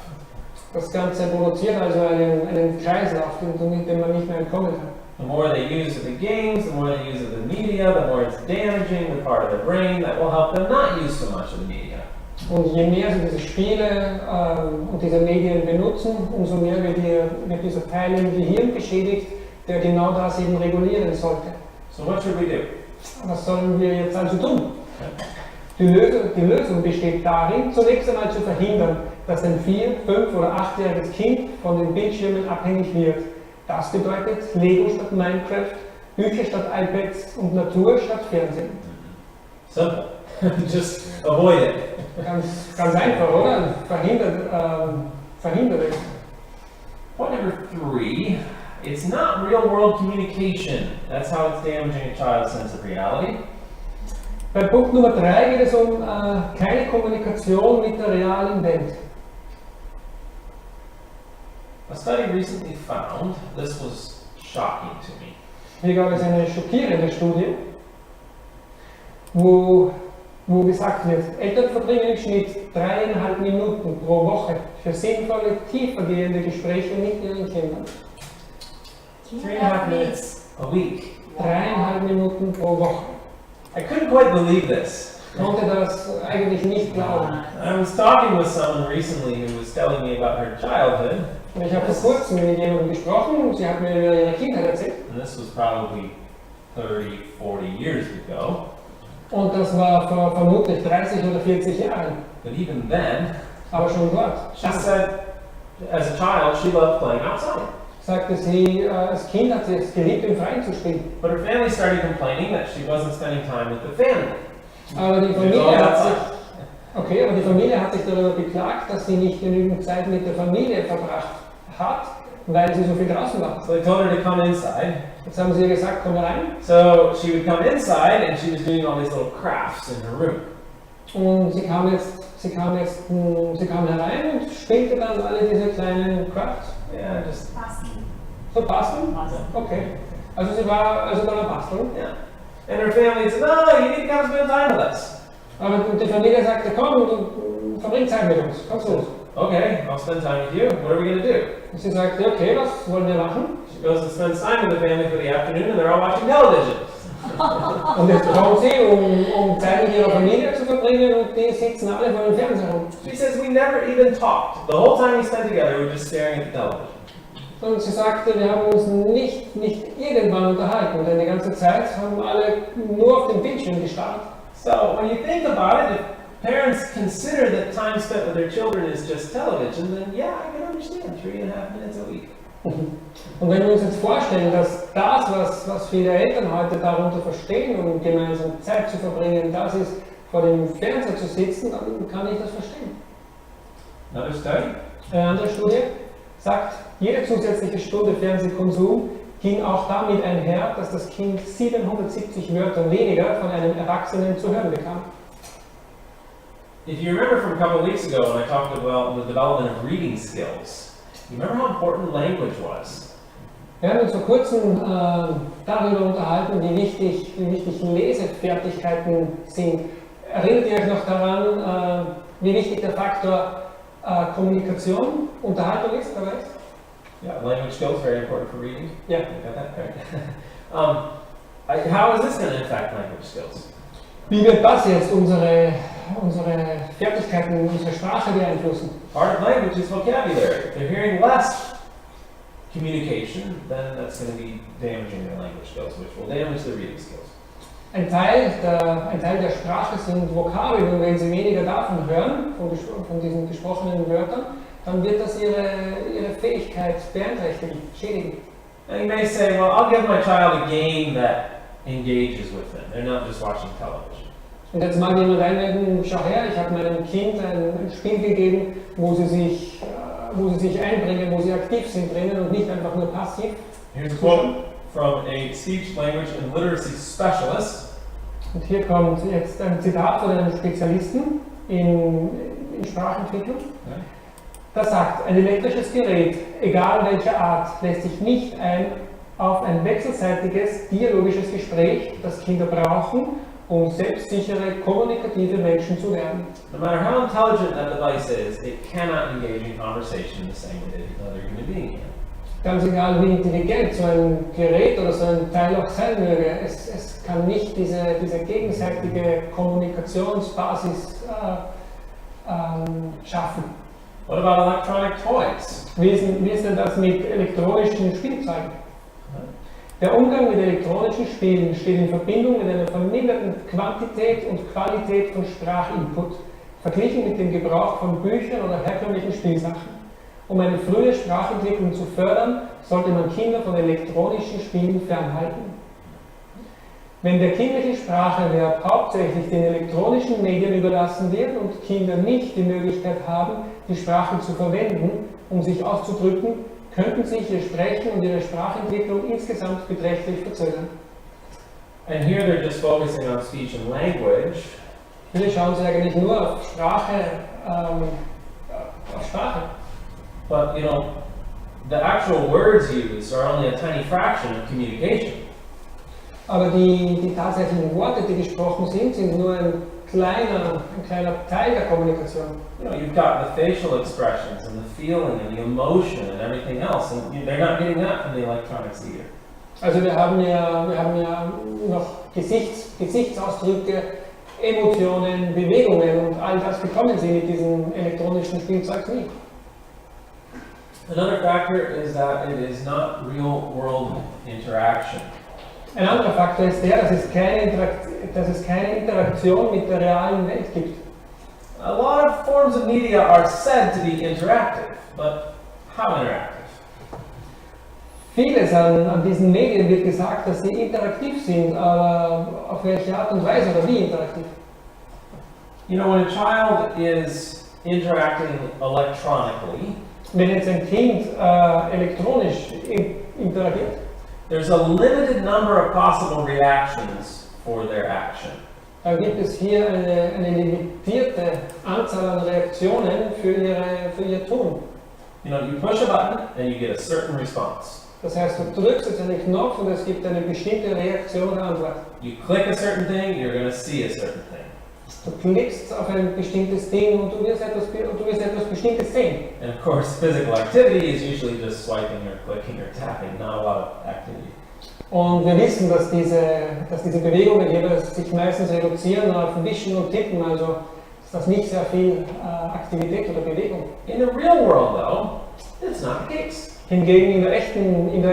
Das Ganze produziert also einen Kreislauf, mit dem man nicht mehr entkommen kann. The more they use of the games, the more they use of the media, the more it's damaging the part of their brain that will help them not use so much of the media. Und je mehr sie diese Spiele und diese Medien benutzen, umso mehr wird dieser Teil im Gehirn beschädigt, der genau das eben regulieren sollte. So what should we do? Was sollen wir jetzt also tun? Die Lösung besteht darin, zunächst einmal zu verhindern, dass ein 4-, 5- oder 8-jähriges Kind von den Bildschirmen abhängig wird. Das bedeutet Lego statt Minecraft, Bücher statt iPads und Natur statt Fernsehen. Simple. Just avoid it. Ganz einfach, oder? Verhindert es. Point number 3, it's not real-world communication. That's how it's damaging a child's sense of reality. Bei Punkt Nummer 3 geht es um keine Kommunikation mit der realen Welt. A study recently found, this was shocking to me. Hier gab es eine schockierende Studie, wo gesagt wird, Eltern verbringen im Schnitt 3,5 Minuten pro Woche für sinnvolle, tiefergehende Gespräche mit ihren Kindern. 3.5 minutes a week. 3,5 Minuten pro Woche. I couldn't quite believe this. konnte das eigentlich nicht glauben. I was talking with someone recently who was telling me about her childhood. Und ich habe vor kurzem mit jemandem gesprochen, sie hat mir über ihre Kindheit erzählt. And this was probably 30, 40 years ago. Und das war vor vermutlich 30 oder 40 Jahren. But even then, Aber schon dort. she said, as a child, she loved playing outside. Sagte sie, als Kind hat sie es geliebt, im Freien zu spielen. But her family started complaining that she wasn't spending time with the family. Aber die She was all Familie hat sich, outside. aber die Familie hat sich darüber beklagt, dass sie nicht genügend Zeit mit der Familie verbracht hat, weil sie so viel draußen war. So they told her to come inside. Jetzt haben sie ihr gesagt, komm rein. So she would come inside and she was doing all these little crafts in her room. Und sie kam herein und spielte dann alle diese kleinen Crafts. Yeah, just, So basteln? Okay. Also sie war am Basteln. yeah. And her family said, no, you need to come spend time with us. Aber die Familie sagte, komm, du verbring Zeit mit uns. Komm zu uns. Okay, I'll spend time with you. What are we going to do? Und sie sagte, okay, was wollen wir machen? She goes and spends time with the family for the afternoon and they're all watching television. Und jetzt kommt sie, um Zeit mit ihrer Familie zu verbringen und die sitzen alle vor dem Fernseher rum. She says we never even talked. The whole time we spent together, we were just staring at the television. Und sie sagte, wir haben uns nicht irgendwann unterhalten, denn die ganze Zeit haben alle nur auf den Bildschirm gestarrt. So when you think about it, if parents consider that time spent with their children is just television, then yeah, I can understand 3.5 minutes a week. Und wenn wir uns jetzt vorstellen, dass das, was viele Eltern heute darunter verstehen, um gemeinsam Zeit zu verbringen, das ist, vor dem Fernseher zu sitzen, dann kann ich das verstehen. Another study. Eine andere Studie sagt, jede zusätzliche Stunde Fernsehkonsum ging auch damit einher, dass das Kind 770 Wörter weniger von einem Erwachsenen zu hören bekam. If you remember from a couple of weeks ago when I talked about the development of reading skills, you remember how important language was? Wir haben uns vor kurzem darüber unterhalten, wie wichtig Lesefertigkeiten sind. Erinnert ihr euch noch daran, wie wichtig der Faktor Kommunikation, Unterhaltung ist? Dabei? Yeah, language skills very important for reading. Ja. You got that right. How is this going to impact language skills? Wie wird das jetzt unsere Fertigkeiten, unsere Sprache beeinflussen? Part of language is vocabulary. If they're hearing less communication, then that's going to be damaging their language skills, which will damage their reading skills. Ein Teil der Sprache sind Vokabeln, und wenn sie weniger davon hören, von diesen gesprochenen Wörtern, dann wird das ihre Fähigkeit beeinträchtigen, schädigen. And you may say, well, I'll give my child a game that engages with them. They're not just watching television. Und jetzt mag jemand einwenden, schau her, ich habe meinem Kind ein Spiel gegeben, wo sie sich einbringen, wo sie aktiv sind drinnen und nicht einfach nur passiv. Here's a quote from a speech, language, and literacy specialist. Und hier kommt jetzt ein Zitat von einem Spezialisten in Sprachentwicklung. Okay. Das sagt, ein elektrisches Gerät, egal welcher Art, lässt sich nicht auf ein wechselseitiges, dialogisches Gespräch, das Kinder brauchen, um selbstsichere, kommunikative Menschen zu werden. No matter how intelligent that device is, it cannot engage in conversation the same way that another human being can. Ganz egal, wie intelligent so ein Gerät oder so ein Teil auch sein möge, es kann nicht diese gegenseitige Kommunikationsbasis schaffen. What about electronic toys? Wie ist denn das mit elektronischen Spielzeugen? Der Umgang mit elektronischen Spielen steht in Verbindung mit einer verminderten Quantität und Qualität von Sprachinput, verglichen mit dem Gebrauch von Büchern oder herkömmlichen Spielsachen. Um eine frühe Sprachentwicklung zu fördern, sollte man Kinder von elektronischen Spielen fernhalten. Wenn der kindliche Spracherwerb hauptsächlich den elektronischen Medien überlassen wird und Kinder nicht die Möglichkeit haben, die Sprache zu verwenden, um sich auszudrücken, könnten sich ihr Sprechen und ihre Sprachentwicklung insgesamt beträchtlich verzögern. And here they're just focusing on speech and language. Hier schauen Sie eigentlich nur auf Sprache. But you know, the actual words used are only a tiny fraction of communication. Aber die tatsächlichen Worte, die gesprochen sind nur ein kleiner Teil der Kommunikation. You know, you've got the facial expressions and the feeling and the emotion and everything else, and they're not getting that from the electronics either. Also wir haben ja noch Gesichtsausdrücke, Emotionen, Bewegungen und all das bekommen sie mit diesem elektronischen Spielzeug nie. Another factor is that it is not real-world interaction. Ein anderer Faktor ist der, dass es keine Interaktion mit der realen Welt gibt. A lot of forms of media are said to be interactive, but how interactive? Vieles an diesen Medien wird gesagt, dass sie interaktiv sind, aber auf welche Art und Weise oder wie interaktiv? You know, when a child is interacting electronically, Wenn jetzt ein Kind elektronisch interagiert, there's a limited number of possible reactions for their action. dann gibt es hier eine limitierte Anzahl an Reaktionen für ihr Tun. You know, you push a button and you get a certain response. Das heißt, du drückst jetzt einen Knopf und es gibt eine bestimmte Reaktion oder Antwort. You click a certain thing, you're going to see a certain thing. Du klickst auf ein bestimmtes Ding und du wirst etwas Bestimmtes sehen. And of course, physical activity is usually just swiping or clicking or tapping, not a lot of activity. Und wir wissen, dass diese Bewegungen hier sich meistens reduzieren auf Wischen und Tippen, also ist das nicht sehr viel Aktivität oder Bewegung. In the real world, though, it's not the case. Hingegen in der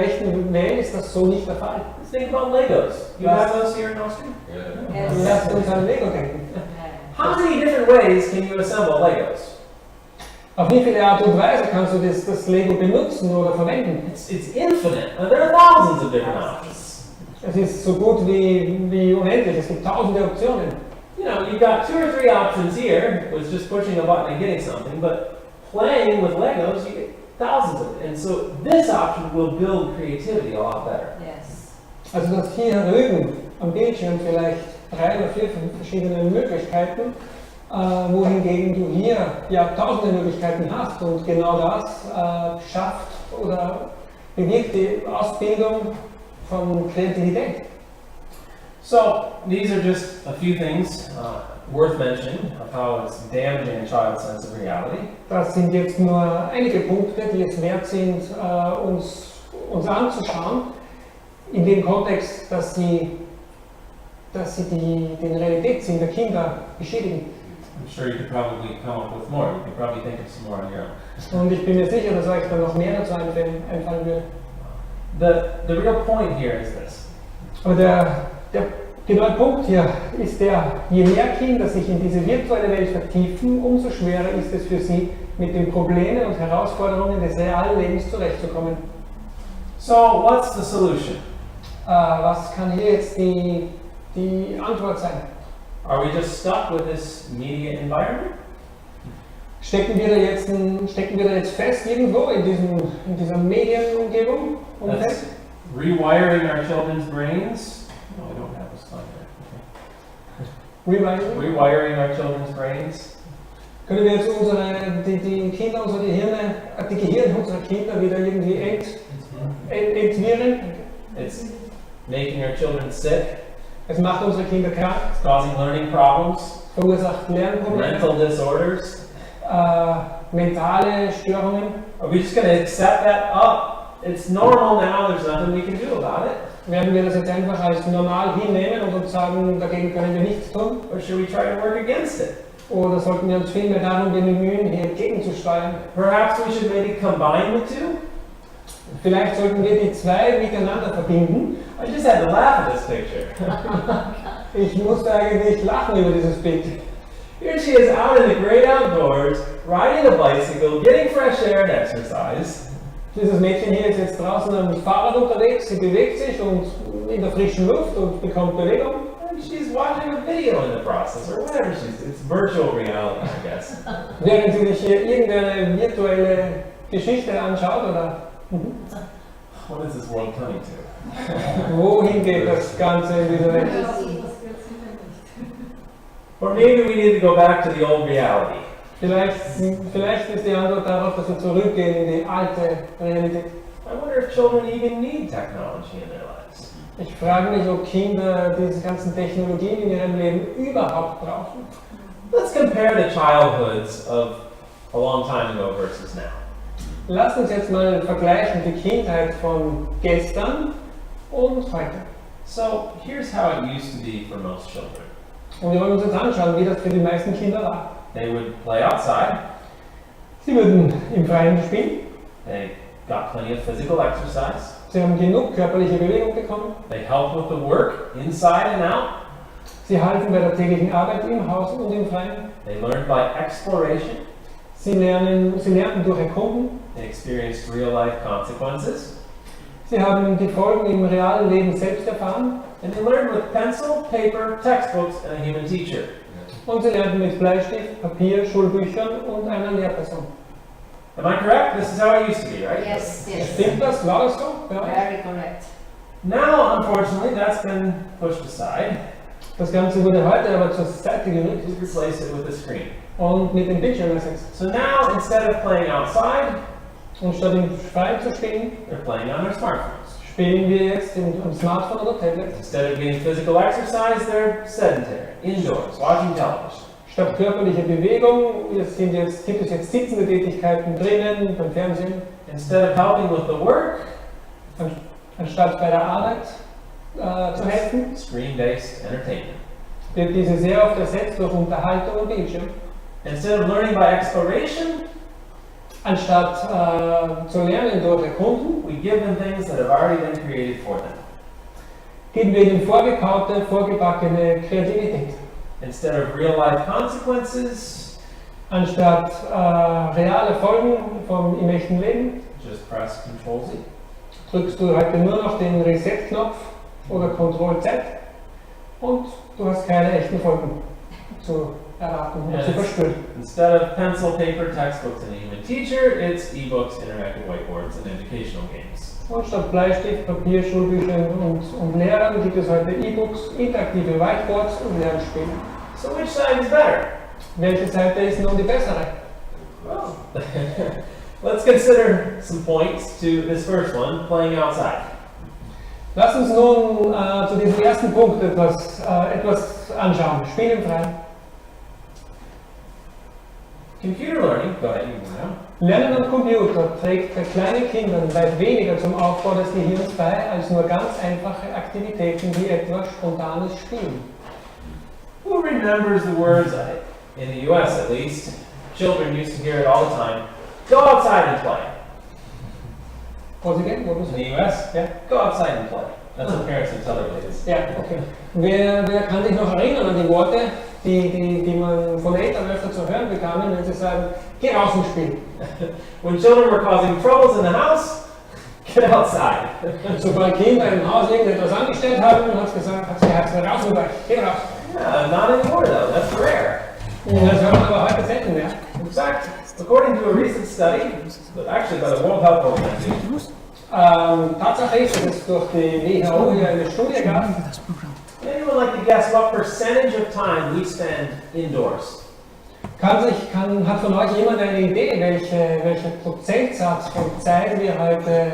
echten Welt ist das so nicht der Fall. Let's think about Legos. You have those here in Austria? Lasst uns an Lego denken. How many different ways can you assemble Legos? Auf wie viele Art und Weise kannst du das Lego benutzen oder verwenden? It's infinite. There are thousands of different options. Es ist so gut wie unendlich, es gibt tausende Optionen. You know, you've got 2 or 3 options here with just pushing a button and getting something, but playing with Legos, you get thousands of it. And so this option will build creativity a lot better. Yes. Also du hast hier drüben am Bildschirm vielleicht 3 oder 4 verschiedene Möglichkeiten, wohingegen du hier ja tausende Möglichkeiten hast und genau das schafft oder bewirkt die Ausbildung von Kreativität. So these are just a few things worth mentioning of how it's damaging a child's sense of reality. Das sind jetzt nur einige Punkte, die es wert sind, uns anzuschauen, in dem Kontext, dass sie den Realitätssinn der Kinder beschädigen. I'm sure you could probably come up with more. You could probably think of some more on your own. Und ich bin mir sicher, dass euch da noch mehr dazu einfallen würde. The real point here is this. Aber der genaue Punkt hier ist der, je mehr Kinder sich in diese virtuelle Welt vertiefen, umso schwerer ist es für sie, mit den Problemen und Herausforderungen des realen Lebens zurechtzukommen. So what's the solution? Was kann hier jetzt die Antwort sein? Are we just stuck with this media environment? Stecken wir da jetzt fest irgendwo in dieser Medienumgebung? That's rewiring our children's brains. No, I don't have a slide there. Okay. Rewiring our children's brains. Können wir jetzt die Kinder, unsere Gehirne, die Gehirne unserer Kinder wieder irgendwie entwirren? It's making our children sick. Es macht unsere Kinder krank, It's causing learning problems, verursacht Lernprobleme, mental disorders. mentale Störungen. Are we just going to accept that? Oh, it's normal now. There's nothing we can do about it. Werden wir das jetzt einfach als normal hinnehmen und uns sagen, dagegen können wir nichts tun? Or should we try to work against it? Oder sollten wir uns vielmehr darum bemühen, hier gegenzusteuern? Perhaps we should maybe combine the two? Vielleicht sollten wir die zwei miteinander verbinden. I just had to laugh at this picture. Ich musste eigentlich lachen über dieses Bild. Here she is out in the great outdoors, riding a bicycle, getting fresh air and exercise. Dieses Mädchen hier ist jetzt draußen am Fahrrad unterwegs, sie bewegt sich und in der frischen Luft und bekommt Bewegung. And she's watching a video in the process, or whatever it's virtual reality, I guess. Während sie sich hier irgendeine virtuelle Geschichte anschaut, oder? What is this world coming to? Wohin geht das Ganze in dieser Welt? Or maybe we need to go back to the old reality. Vielleicht ist die Antwort darauf, dass wir zurückgehen in die alte Realität. I wonder if children even need technology in their lives. Ich frage mich, ob Kinder diese ganzen Technologien in ihrem Leben überhaupt brauchen. Let's compare the childhoods of a long time ago versus now. Lasst uns jetzt mal vergleichen die Kindheit von gestern und heute. So here's how it used to be for most children. Und wir wollen uns jetzt anschauen, wie das für die meisten Kinder war. They would play outside. Sie würden im Freien spielen, They got plenty of physical exercise. sie haben genug körperliche Bewegung bekommen, They helped with the work inside and out. sie halfen bei der täglichen Arbeit im Haus und im Freien, They learned by exploration. sie lernten durch Erkunden, They experienced real-life consequences. sie haben die Folgen im realen Leben selbst erfahren And they learned with pencil, paper, textbooks, and a human teacher. und sie lernten mit Bleistift, Papier, Schulbüchern und einer Lehrperson. Am I correct? This is how it used to be, right? Yes, yes. Stimmt das? War das so? Ja. Very correct. Now, unfortunately, that's been pushed aside. Das Ganze wurde heute aber zur Seite gerückt We've replaced it with a screen. und mit dem Bildschirm ersetzt. So now, instead of playing outside, Und statt im Freien zu spielen, they're playing on their smartphones. spielen wir jetzt am Smartphone oder Tablet. Instead of getting physical exercise, they're sedentary, indoors, watching television. Statt körperliche Bewegung gibt es jetzt sitzende Tätigkeiten drinnen, beim Fernsehen. Instead of helping with the work, Anstatt bei der Arbeit zu helfen, screen-based entertainment. wird diese sehr oft ersetzt durch Unterhaltung und Bildschirm. Instead of learning by exploration, Anstatt zu lernen durch Erkunden, we give them things that have already been created for them. geben wir ihnen vorgekaute, vorgebackene Kreativität. Instead of real-life consequences, Anstatt reale Folgen im echten Leben, just press Control-Z. drückst du heute nur noch den Reset-Knopf oder Ctrl-Z und du hast keine echten Folgen zu erwarten und zu verspüren. Instead of pencil, paper, textbooks, and a human teacher, it's e-books, interactive whiteboards, and educational games. Und statt Bleistift, Papier, Schulbüchern und Lehrern gibt es heute E-Books, interaktive Whiteboards und Lernspiele. So which side is better? Welche Seite ist nun die bessere? Well, let's consider some points to this first one, playing outside. Lass uns nun zu diesem ersten Punkt etwas anschauen. Spiel im Freien. Computer learning, go ahead, you can now. Lernen am Computer trägt bei kleinen Kindern weit weniger zum Aufbau des Gehirns bei, als nur ganz einfache Aktivitäten wie etwa spontanes Spielen. Who remembers the words, in the US at least, children used to hear it all the time, go outside and play. Was again? What was In it? the US, yeah, go outside and play. That's what parents would tell their kids. Ja, okay. Wer kann sich noch erinnern an die Worte, die man von Eltern öfter zu hören bekamen, wenn sie sagen, geh raus und spiel. When children were causing troubles in the house, get outside. Sobald Kinder im Haus irgendetwas angestellt haben, hat sie gesagt, raus mit euch, geh raus. Yeah, not anymore though, that's rare. Das hört man aber heute selten mehr. In fact, according to a recent study, actually by the World Health Organization, Tatsache ist, dass es durch die WHO hier eine Studie gab. anyone like to guess what percentage of time we spend indoors? Hat von euch jemand eine Idee, welcher Prozentsatz von Zeit wir heute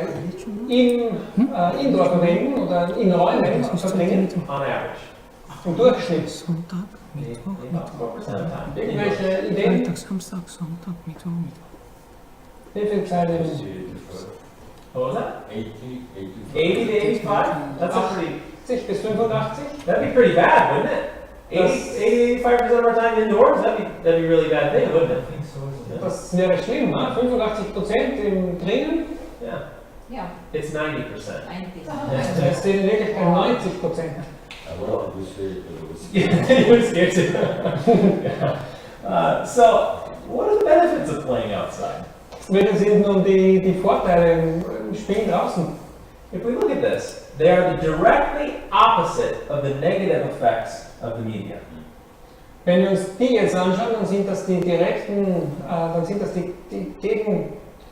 indoor verwenden oder in Räumen verbringen? On average. Im Durchschnitt. Sonntag, Mittwoch, About 4% of time. Irgendwelche Ideen? Freitag, Samstag, Sonntag, Mittwoch, Wie viel Zeit in What was that? 80, 80 to 85? That's a pretty, 80 bis 85? that'd be pretty bad, wouldn't it? 85% of our time indoors? That'd be a really bad thing, wouldn't it? Das wäre schlimm, ne? 85% im Drinnen, Yeah. Yeah, It's 90%. eigentlich. das sind in Wirklichkeit 90%. Well, we say it was. Yeah, you were scared too. Yeah. So, what are the benefits of playing outside? Welche sind nun die Vorteile im Spiel draußen? If we look at this, they are the directly opposite of the negative effects of the media. Wenn wir uns die jetzt anschauen, dann sind das die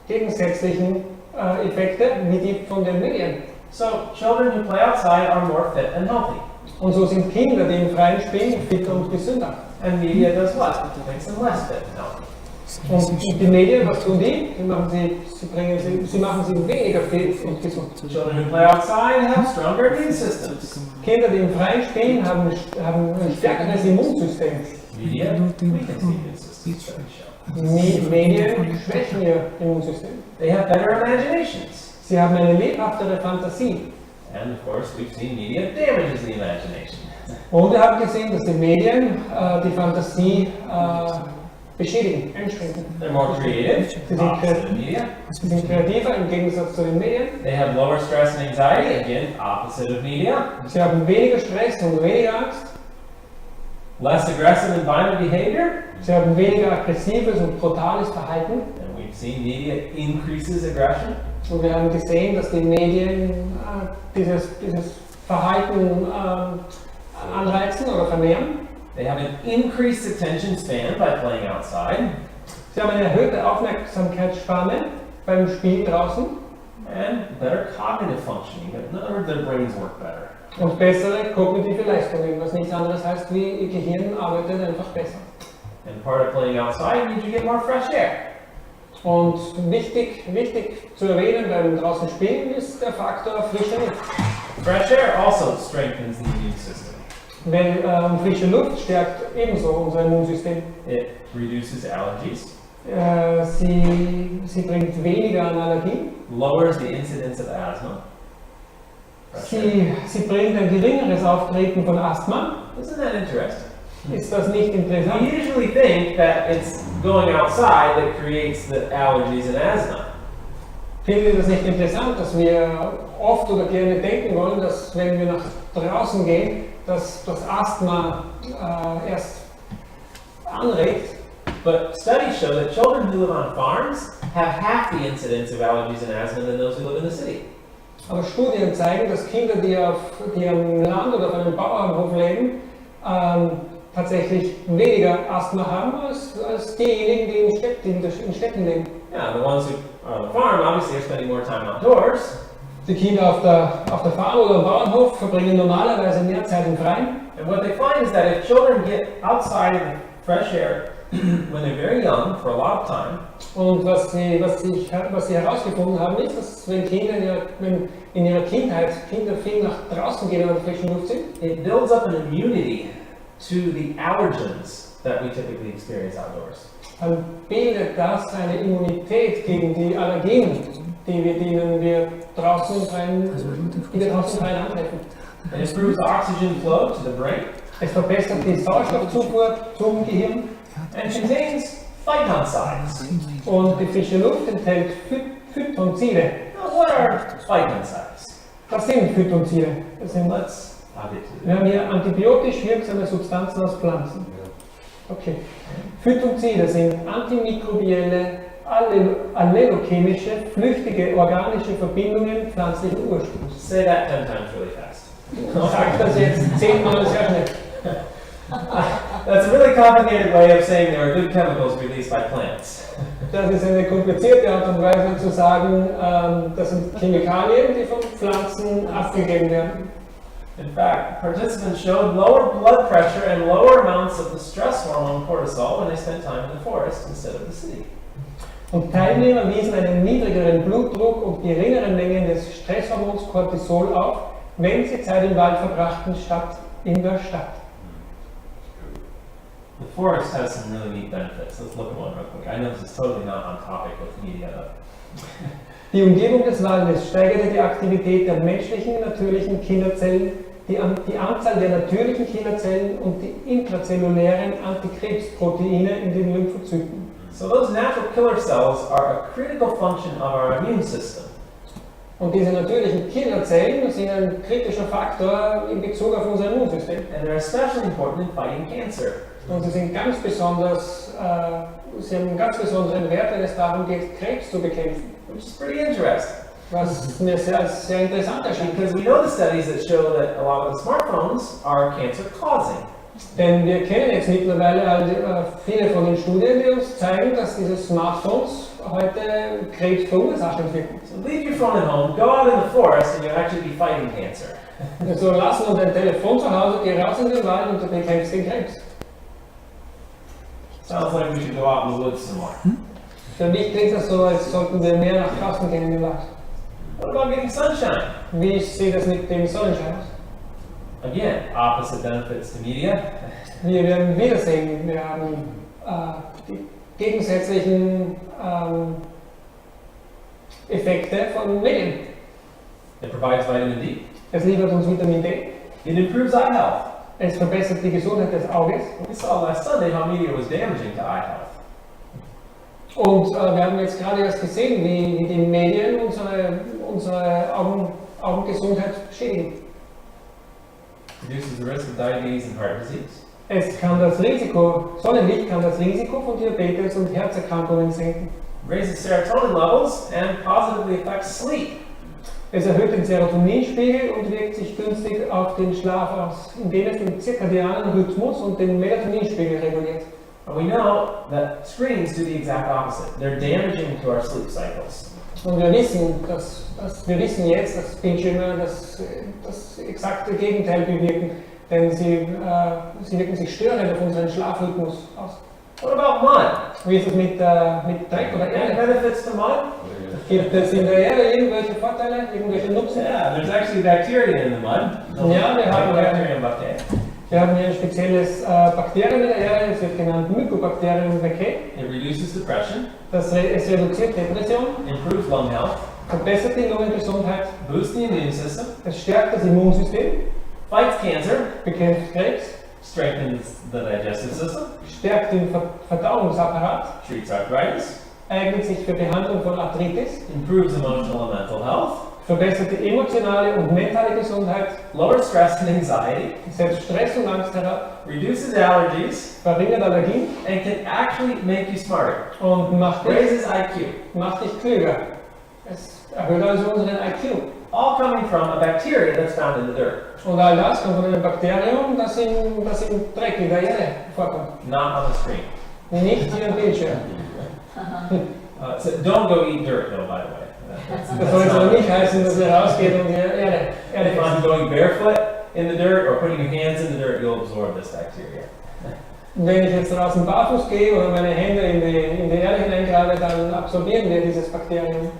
gegensätzlichen Effekte wie die von den Medien. So, children who play outside are more fit and healthy. Und so sind Kinder, die im Freien spielen, fitter und gesünder. And media does what? It makes them less fit and healthy. Und die Medien, was tun die? Sie machen sie weniger fit und gesund. Children who play outside have stronger immune systems. Kinder, die im Freien spielen, haben ein stärkeres Immunsystem. Media weakens the immune system. Medien schwächen ihr Immunsystem. They have better imaginations. Sie haben eine lebhaftere Fantasie. And of course, we've seen media damages the imagination. Und wir haben gesehen, dass die Medien die Fantasie beschädigen, einschränken. They're more creative, opposite of media. Sie sind kreativer im Gegensatz zu den Medien. They have lower stress and anxiety, again, opposite of media. Sie haben weniger Stress und weniger Angst. Less aggressive and violent behavior. Sie haben weniger aggressives und brutales Verhalten. And we've seen media increases aggression. Und wir haben gesehen, dass die Medien dieses Verhalten anreizen oder vermehren. They have an increased attention span by playing outside. Sie haben eine erhöhte Aufmerksamkeitsspanne beim Spiel draußen. And better cognitive functioning. In other words, their brains work better. Und bessere kognitive Leistungen, was nichts anderes heißt, wie ihr Gehirn arbeitet einfach besser. And part of playing outside means you get more fresh air. Und wichtig zu erwähnen beim draußen Spielen ist der Faktor frische Luft. Fresh air also strengthens the immune system. Weil frische Luft stärkt ebenso unser Immunsystem. It reduces allergies, Sie bringt weniger an Allergien. lowers the incidence of asthma. Fresh air. Sie bringt ein geringeres Auftreten von Asthma. Isn't that interesting? Ist das nicht We interessant? usually think that it's going outside that creates the allergies and asthma. Findet ihr das nicht interessant, dass wir oft oder gerne denken wollen, dass wenn wir nach draußen gehen, dass das Asthma erst anregt? But studies show that children who live on farms have half the incidence of allergies and asthma than those who live in the city. Aber Studien zeigen, dass Kinder, die am Land oder auf einem Bauernhof leben, tatsächlich weniger Asthma haben als diejenigen, die in Städten leben. Yeah, the ones who are on the farm obviously are spending more time outdoors. Die Kinder auf der Farm oder am Bauernhof verbringen normalerweise mehr Zeit im Freien. And what they find is that if children get outside in the fresh air when they're very young for a lot of time, Und was sie herausgefunden haben, ist, dass wenn Kinder in ihrer Kindheit viel nach draußen gehen und in der frischen Luft sind, it builds up an immunity to the allergens that we typically experience outdoors. dann bildet das eine Immunität gegen die Allergien, denen wir draußen im Freien antreffen. It improves oxygen flow to the brain Es verbessert die Sauerstoffzufuhr zum Gehirn and contains phytoncides. und die frische Luft enthält Phytonzide. Now, what are phytoncides? Was sind Phytonzide? I'll get to Wir that. haben hier antibiotisch wirksame Substanzen aus Pflanzen. Okay. Phytonzide sind antimikrobielle, allelochemische, flüchtige organische Verbindungen pflanzlichen Ursprungs. Say that 10 times really fast. Sag das jetzt 10-mal sehr schnell. That's a really complicated way of saying there are good chemicals released by plants. Das ist eine komplizierte Art und Weise zu sagen, das sind Chemikalien, die von Pflanzen abgegeben werden. In fact, participants showed lower blood pressure and lower amounts of the stress hormone cortisol when they spent time in the forest instead of the city. Und Teilnehmer wiesen einen niedrigeren Blutdruck und geringere Mengen des Stresshormons Cortisol auf, wenn sie Zeit im Wald verbrachten, statt in der Stadt. The forest has some really neat benefits. Let's look at one real quick. I know this is totally not on topic with media, though. Die Umgebung des Waldes steigerte die Aktivität der menschlichen natürlichen Killerzellen, die Anzahl der natürlichen Killerzellen und die intrazellulären Antikrebsproteine in den Lymphozyten. So those natural killer cells are a critical function of our immune system. Und diese natürlichen Killerzellen sind ein kritischer Faktor in Bezug auf unser Immunsystem. And they're especially important in fighting cancer. Und sie haben einen ganz besonderen Wert, wenn es darum geht, Krebs zu bekämpfen. Which is pretty interesting. Was mir sehr interessant erscheint. Because we know the studies that show that a lot of the smartphones are cancer causing. Denn wir kennen jetzt mittlerweile viele von den Studien, die uns zeigen, dass diese Smartphones heute Krebs verursachen entwickeln. So leave your phone at home, go out in the forest, and you'll actually be fighting cancer. Also lass nur dein Telefon zu Hause, geh raus in den Wald und du bekämpfst den Krebs. Sounds like we should go out in the woods some more. Für mich klingt das so, als sollten wir mehr nach draußen gehen in den Wald. What about getting sunshine? Wie sieht das mit dem Sonnenschein aus? Again, opposite benefits to media. Wir werden wiedersehen, wir haben die gegensätzlichen Effekte von Medien. It provides vitamin D. Es liefert uns Vitamin D. It improves eye health. Es verbessert die Gesundheit des Auges. We saw last Sunday how media was damaging to eye health. Und wir haben jetzt gerade erst gesehen, wie die Medien unsere Augengesundheit schädigen. Reduces the risk of diabetes and heart disease. Sonnenlicht kann das Risiko von Diabetes und Herzerkrankungen senken. Raises serotonin levels and positively affects sleep. Es erhöht den Serotoninspiegel und wirkt sich günstig auf den Schlaf aus, indem es den zirkadianen Rhythmus und den Melatoninspiegel reguliert. And we know that screens do the exact opposite. They're damaging to our sleep cycles. Und wir wissen jetzt, dass Bildschirme das exakte Gegenteil bewirken, denn sie wirken sich störend auf unseren Schlafrhythmus aus. What about mud? Wie ist es mit Dreck oder Any Erde? benefits to mud? Gibt es in der Erde irgendwelche Vorteile, irgendwelche Nutzen? Yeah, there's actually bacteria in the mud. Yeah, we have bacteria bucket. Wir haben hier ein spezielles Bakterium in der Erde, es wird genannt Mycobacterium vaccae. It reduces depression, Es reduziert Depression, improves lung health, verbessert die Lungengesundheit, boosts the immune system, es stärkt das Immunsystem, fights cancer, bekämpft Krebs, strengthens the digestive system, stärkt den Verdauungsapparat, treats arthritis, eignet sich für Behandlung von Arthritis, improves emotional and mental health, verbessert die emotionale und mentale Gesundheit, lowers stress and anxiety, setzt Stress und Angst herab, reduces allergies, verringert Allergien and can actually make you smarter. und macht Raises IQ. dich klüger. Es erhöht also unseren IQ. All coming from a bacteria that's found in the dirt, Und all das kommt von einem Bakterium, das im Dreck in der Erde vorkommt. not on the screen. Nicht hier im Bildschirm. So don't go eat dirt, though, by the way. Das soll jetzt aber nicht heißen, dass ihr rausgeht und die Erde If I'm isst. going barefoot in the dirt or putting your hands in the dirt, you'll absorb this bacteria. Wenn ich jetzt draußen barfuß gehe oder meine Hände in die Erde hineingrabe, dann absorbieren wir dieses Bakterium.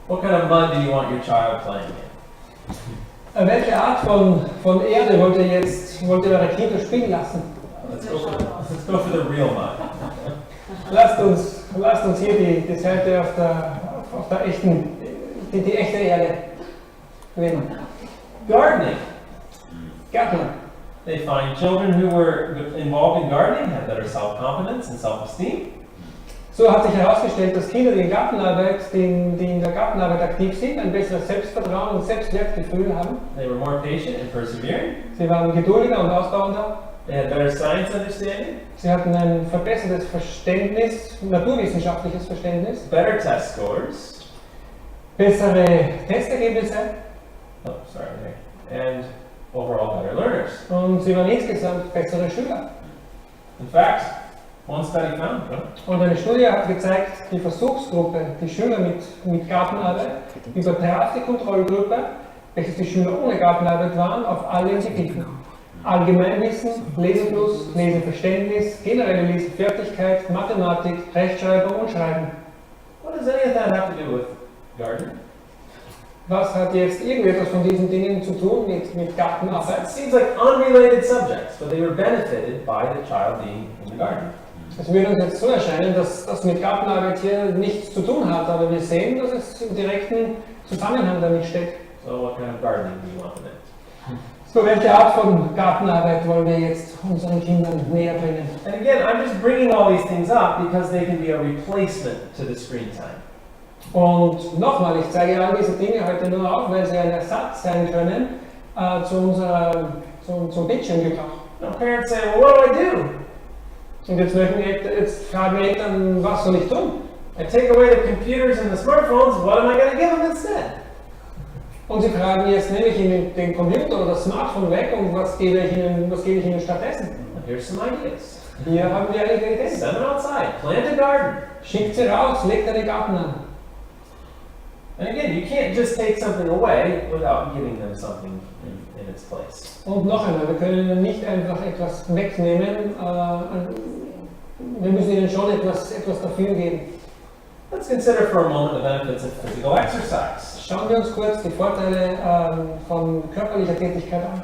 What kind of mud do you want your child playing in? Welche Art von Erde wollt ihr eure Kinder spielen lassen? Let's go for the real mud. Lasst uns hier die Seite auf der echten, die echte Erde nehmen. Gardening. Gärtner. They find children who were involved in gardening have better self-confidence and self-esteem. So hat sich herausgestellt, dass Kinder, die in der Gartenarbeit aktiv sind, ein besseres Selbstvertrauen und Selbstwertgefühl haben. They were more patient and persevering. Sie waren geduldiger und ausdauernder. They had better science understanding, Sie hatten ein verbessertes Verständnis, naturwissenschaftliches Verständnis, better test scores. bessere Testergebnisse Oh, sorry. And overall better learners. und sie waren insgesamt bessere Schüler. In fact, one study found, Und eine Studie hat gezeigt, die Versuchsgruppe, die Schüler mit Gartenarbeit, übertraf die Kontrollgruppe, welches die Schüler ohne Gartenarbeit waren, auf allen Gebieten. Allgemeinwissen, Lesefluss, Leseverständnis, generelle Lesefertigkeit, Mathematik, Rechtschreibung und Schreiben. what does any of that have to do with gardening? Was hat jetzt irgendetwas von diesen Dingen zu tun mit It Gartenarbeit? seems like unrelated subjects, but they were benefited by the child being in the garden. Es würde uns jetzt so erscheinen, dass das mit Gartenarbeit hier nichts zu tun hat, aber wir sehen, dass es im direkten Zusammenhang damit steht. So what kind of gardening do you want them in? So, welche Art von Gartenarbeit wollen wir jetzt unseren Kindern näher bringen? And again, I'm just bringing all these things up because they can be a replacement to the screen time. Und nochmal, ich zeige all diese Dinge heute nur auf, weil sie ein Ersatz sein können zum Bildschirmgebrauch. Now parents say, well, what do I do? Und jetzt fragen Eltern, was soll ich tun? I take away the computers and the smartphones, what am I going to give them instead? Und sie fragen, jetzt nehme ich ihnen den Computer oder das Smartphone weg und was gebe ich ihnen stattdessen? Well, here's some ideas. Hier haben wir einige Ideen. Send them outside, plant a garden. Schickt sie raus, legt einen Garten an. And again, you can't just take something away without giving them something in its place. Und noch einmal, wir können ihnen nicht einfach etwas wegnehmen, wir müssen ihnen schon etwas dafür geben. Let's consider for a moment the benefits of physical exercise. Schauen wir uns kurz die Vorteile von körperlicher Tätigkeit an.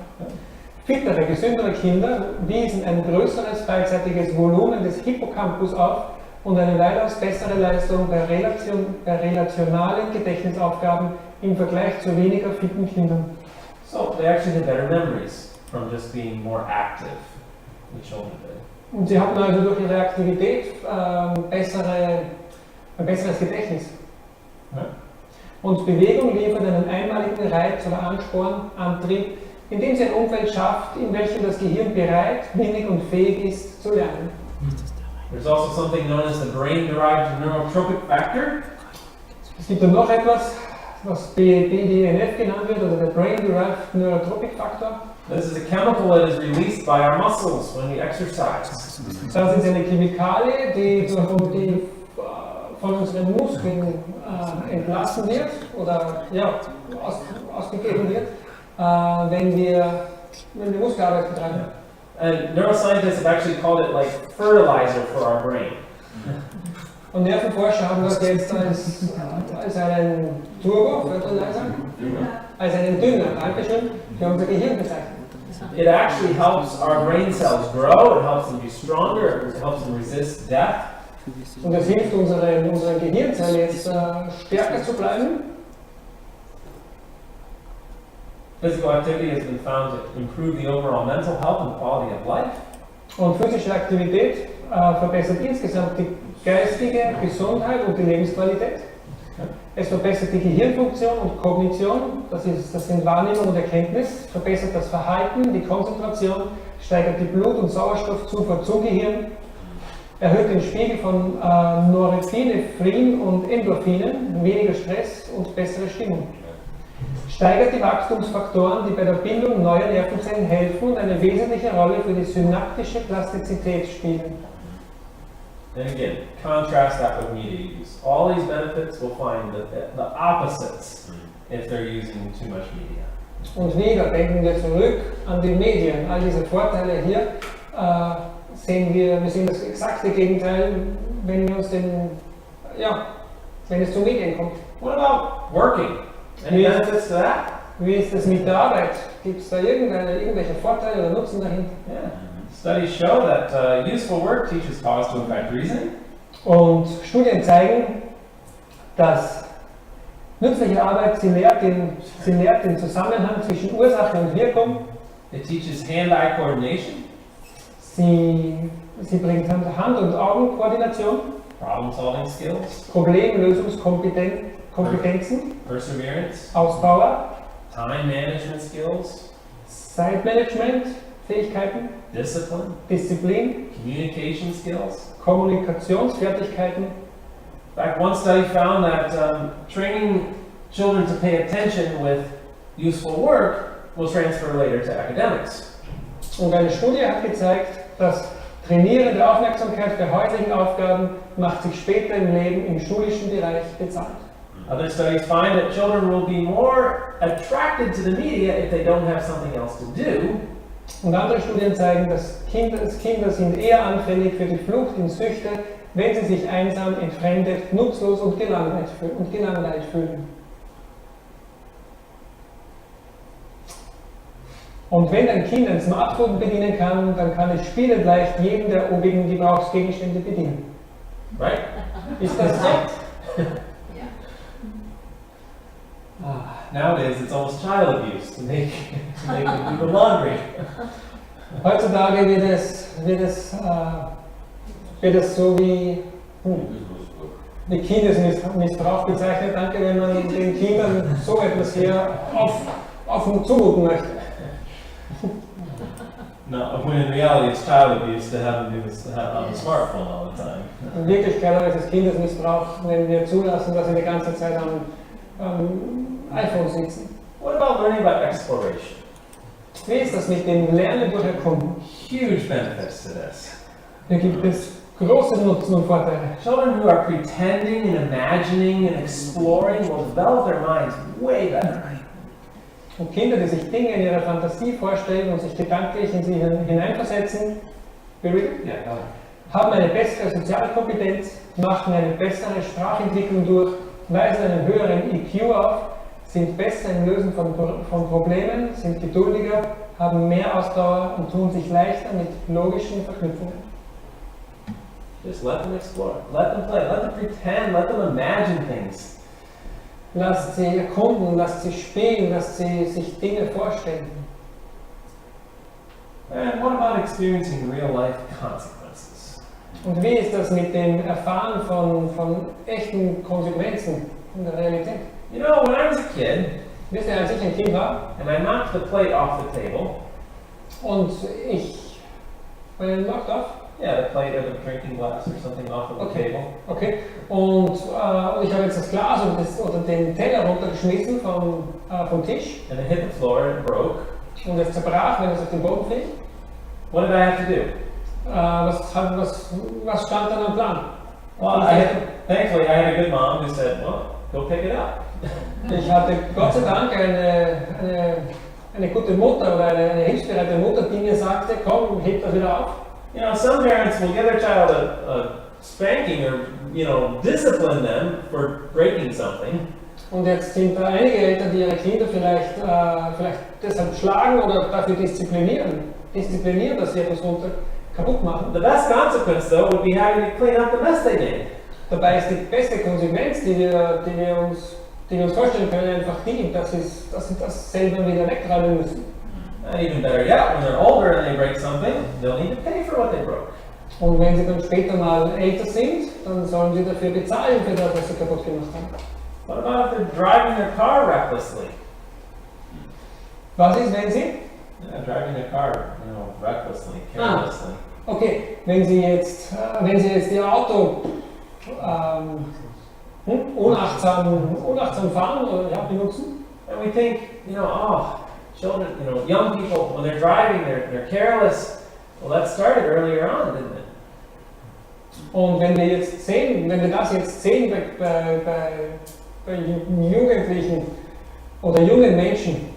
Fittere, gesündere Kinder wiesen ein größeres beidseitiges Volumen des Hippocampus auf und eine weitaus bessere Leistung bei relationalen Gedächtnisaufgaben im Vergleich zu weniger fitten Kindern. So they actually have better memories. from just being more active, the children did. Und sie hatten also durch ihre Aktivität ein besseres Gedächtnis. Ja. Und Bewegung liefert einen einmaligen Reiz oder Ansporn, Antrieb, indem sie ein Umfeld schafft, in welchem das Gehirn bereit, willig und fähig ist, zu lernen. There's also something known as the brain-derived neurotropic factor. Es gibt dann noch etwas, was BDNF genannt wird, oder der Brain-Derived Neurotropic Factor. This is a chemical that is released by our muscles when we exercise. Das ist eine Chemikalie, die von unseren Muskeln entlassen wird oder ja, ausgegeben wird, wenn wir Muskelarbeit betreiben. And neuroscientists have actually called it like fertilizer for our brain. Und Nervenforscher haben das jetzt als einen Turbo, Fertilizer, als einen Dünger, Dankeschön, für unser Gehirn bezeichnet. It actually helps our brain cells grow, it helps them be stronger, it helps them resist death. Und es hilft unseren Gehirnzellen jetzt stärker zu bleiben. Physical activity has been found to improve the overall mental health and quality of life. Und physische Aktivität verbessert insgesamt die geistige Gesundheit und die Lebensqualität. Es verbessert die Gehirnfunktion und Kognition, das sind Wahrnehmung und Erkenntnis, verbessert das Verhalten, die Konzentration, steigert die Blut- und Sauerstoffzufuhr zum Gehirn, erhöht den Spiegel von Norepinephren und Endorphinen, weniger Stress und bessere Stimmung. Steigert die Wachstumsfaktoren, die bei der Bildung neuer Nervenzellen helfen und eine wesentliche Rolle für die synaptische Plastizität spielen. And again, contrast that with media use. All these benefits will find the opposites if they're using too much media. Und wieder denken wir zurück an die Medien. All diese Vorteile hier wir sehen das exakte Gegenteil, wenn es zu Medien kommt. What about working? Any benefits to that? Wie ist es mit der Arbeit? Gibt es da irgendwelche Vorteile oder Nutzen dahinter? Yeah. Studies show that useful work teaches cause to effect reasoning. Und Studien zeigen, dass nützliche Arbeit sie lehrt den Zusammenhang zwischen Ursache und Wirkung. It teaches hand-eye coordination. Sie bringt Hand- und Augenkoordination, Problem-solving skills. Problemlösungskompetenzen, Perseverance. Ausdauer, Time management skills. Zeitmanagement-Fähigkeiten, Discipline. Disziplin, Communication skills. Kommunikationsfertigkeiten. In fact, one study found that training children to pay attention with useful work will transfer later to academics. Und eine Studie hat gezeigt, dass Trainieren der Aufmerksamkeit bei häuslichen Aufgaben macht sich später im Leben im schulischen Bereich bezahlt. Other studies find that children will be more attracted to the media if they don't have something else to do. Und andere Studien zeigen, dass Kinder sind eher anfällig für die Flucht in Süchte, wenn sie sich einsam, entfremdet, nutzlos und gelangweilt fühlen. Und wenn ein Kind ein Smartphone bedienen kann, dann kann es spielend leicht jeden der obigen Gebrauchsgegenstände bedienen. Right? Ist das so? Nowadays, it's almost child abuse to make them do the laundry. Heutzutage wird es so wie Kindesmissbrauch bezeichnet. Danke, wenn man den Kindern so etwas hier offen zumuten möchte. No, when in reality it's child abuse to have them do this on the smartphone all the time. In Wirklichkeit ist es Kindesmissbrauch, wenn wir zulassen, dass sie die ganze Zeit am iPhone sitzen. What about learning about exploration? Wie ist das mit dem Lernen durch Erkunden? Huge benefits to this. Hier gibt es große Nutzen und Vorteile. Children who are pretending and imagining and exploring will develop their minds way better. Und Kinder, die sich Dinge in ihrer Fantasie vorstellen und sich gedanklich in sie hineinversetzen, haben eine bessere soziale Kompetenz, machen eine bessere Sprachentwicklung durch, weisen einen höheren IQ auf, sind besser im Lösen von Problemen, sind geduldiger, haben mehr Ausdauer und tun sich leichter mit logischen Verknüpfungen. Just let them explore, let them play, let them pretend, let them imagine things. Lasst sie erkunden, lasst sie spielen, lasst sie sich Dinge vorstellen. And what about experiencing real-life consequences? Und wie ist das mit dem Erfahren von echten Konsequenzen in der Realität? You know, when I was a kid, Wisst ihr, als ich ein Kind war and I knocked the plate off the table, und ich knocked off, yeah, the plate or the drinking glass or something off of the Okay. table, okay, und ich habe jetzt das Glas oder den Teller runtergeschmissen vom Tisch and it hit the floor and it broke, und es zerbrach, wenn es auf den Boden fiel. what did I have to do? Was stand dann am Plan? Well, thankfully, I had a good mom who said, well, go pick it up. Ich hatte Gott sei Dank eine gute Mutter oder eine hilfsbereite Mutter, die mir sagte, komm, heb das wieder auf. You know, some parents will give their child a spanking or, you know, discipline them for breaking something. Und jetzt sind da einige Eltern, die ihre Kinder vielleicht deshalb schlagen oder dafür disziplinieren, dass sie etwas kaputt machen. The best consequence, though, would be having to clean up the mess they made. Dabei ist die beste Konsequenz, die wir uns vorstellen können, einfach die, dass sie das selber wieder wegräumen müssen. And even better yet, when they're older and they break something, they'll need to pay for what they broke. Und wenn sie dann später mal älter sind, dann sollen sie dafür bezahlen, für das, was sie kaputt gemacht haben. What about if they're driving their car recklessly? Was ist, wenn sie? Yeah, driving their car, you know, recklessly, carelessly. Okay, wenn sie jetzt ihr Auto unachtsam fahren oder benutzen, And we think, you know, oh, children, you know, young people, when they're driving, they're careless. Well, that started earlier on, didn't it? und wenn wir das jetzt sehen bei Jugendlichen oder jungen Menschen,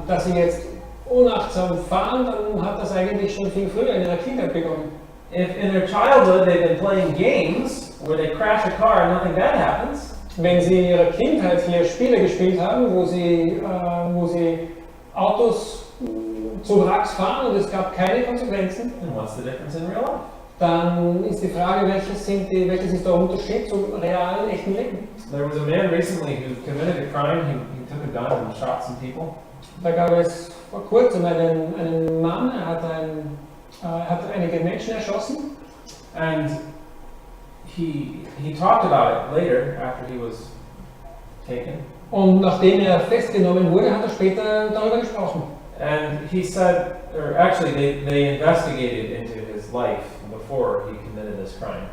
dass sie jetzt unachtsam fahren, dann hat das eigentlich schon viel früher in ihrer Kindheit begonnen. If in their childhood they've been playing games where they crash a car and nothing bad happens, Wenn sie in ihrer Kindheit hier Spiele gespielt haben, wo sie Autos zu Wracks fahren und es gab keine Konsequenzen, then what's the difference in real life? dann ist die Frage, welches ist der Unterschied zum realen, echten Leben? There was a man recently who committed a crime. He took a gun and shot some people. Da gab es vor kurzem einen Mann, er hat einige Menschen erschossen. And he talked about it later after he was taken. Und nachdem er festgenommen wurde, hat er später darüber gesprochen. And he said, or actually they investigated into his life before he committed this crime.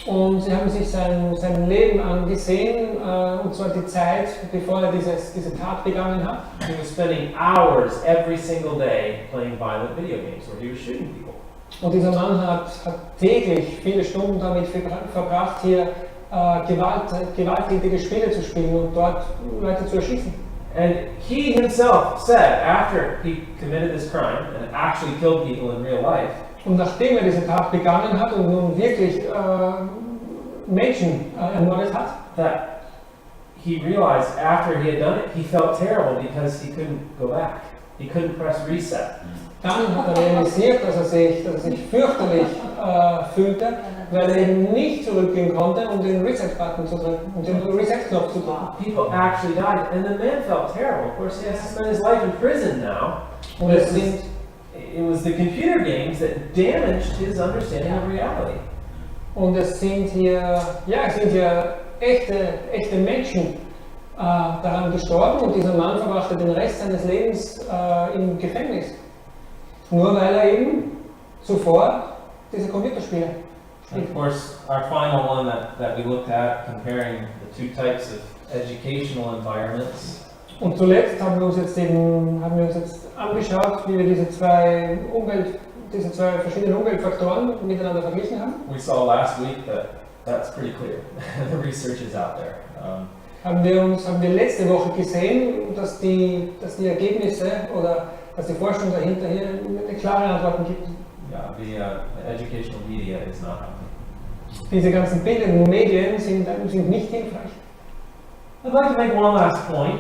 Und sie haben sich sein Leben angesehen, und zwar die Zeit, bevor er diese Tat begangen hat. He was spending hours every single day playing violent video games where he was shooting people. Und dieser Mann hat täglich viele Stunden damit verbracht, hier gewalttätige Spiele zu spielen und dort Leute zu erschießen. And he himself said, after he committed this crime and actually killed people in real life, Und nachdem er diese Tat begangen hat und nun wirklich Menschen ermordet hat, that he realized after he had done it, he felt terrible because he couldn't go back. He couldn't press reset. dann hat er realisiert, dass er sich fürchterlich fühlte, weil er eben nicht zurückgehen konnte, um den Reset-Button zu drücken, um den Reset-Knopf zu drücken. People actually died, and the man felt terrible. Of course, he has to spend his life in prison now. Und It was the computer games that damaged his understanding of reality. es sind hier echte Menschen daran gestorben und dieser Mann verbrachte den Rest seines Lebens im Gefängnis. Nur weil er eben zuvor diese Computerspiele And spielt. of course, our final one that we looked at, comparing the two types of educational environments. Und zuletzt haben wir uns jetzt angeschaut, wie wir diese zwei verschiedenen Umweltfaktoren miteinander verglichen haben. We saw last week that that's pretty clear. The research is out there. Haben wir letzte Woche gesehen, dass die Ergebnisse oder dass die Forschung dahinter hier eine klare Antworten gibt. Yeah, the educational media is not helping. Diese ganzen bildenden Medien sind nicht hilfreich. I'd like to make one last point.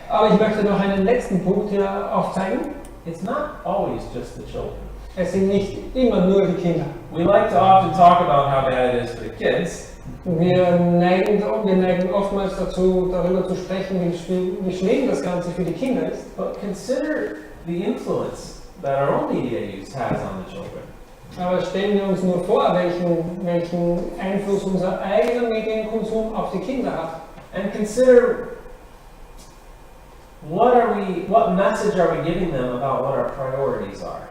Aber ich möchte noch einen letzten Punkt hier aufzeigen. It's not always just the children. Es sind nicht immer nur die Kinder. We like to often talk about how bad it is for the kids, Wir neigen oftmals dazu, darüber zu sprechen, wie schlimm das Ganze für die Kinder ist. but consider the influence that our own media use has on the children. Aber stellen wir uns nur vor, welchen Einfluss unser eigener Medienkonsum auf die Kinder hat. And consider what message are we giving them about what our priorities are?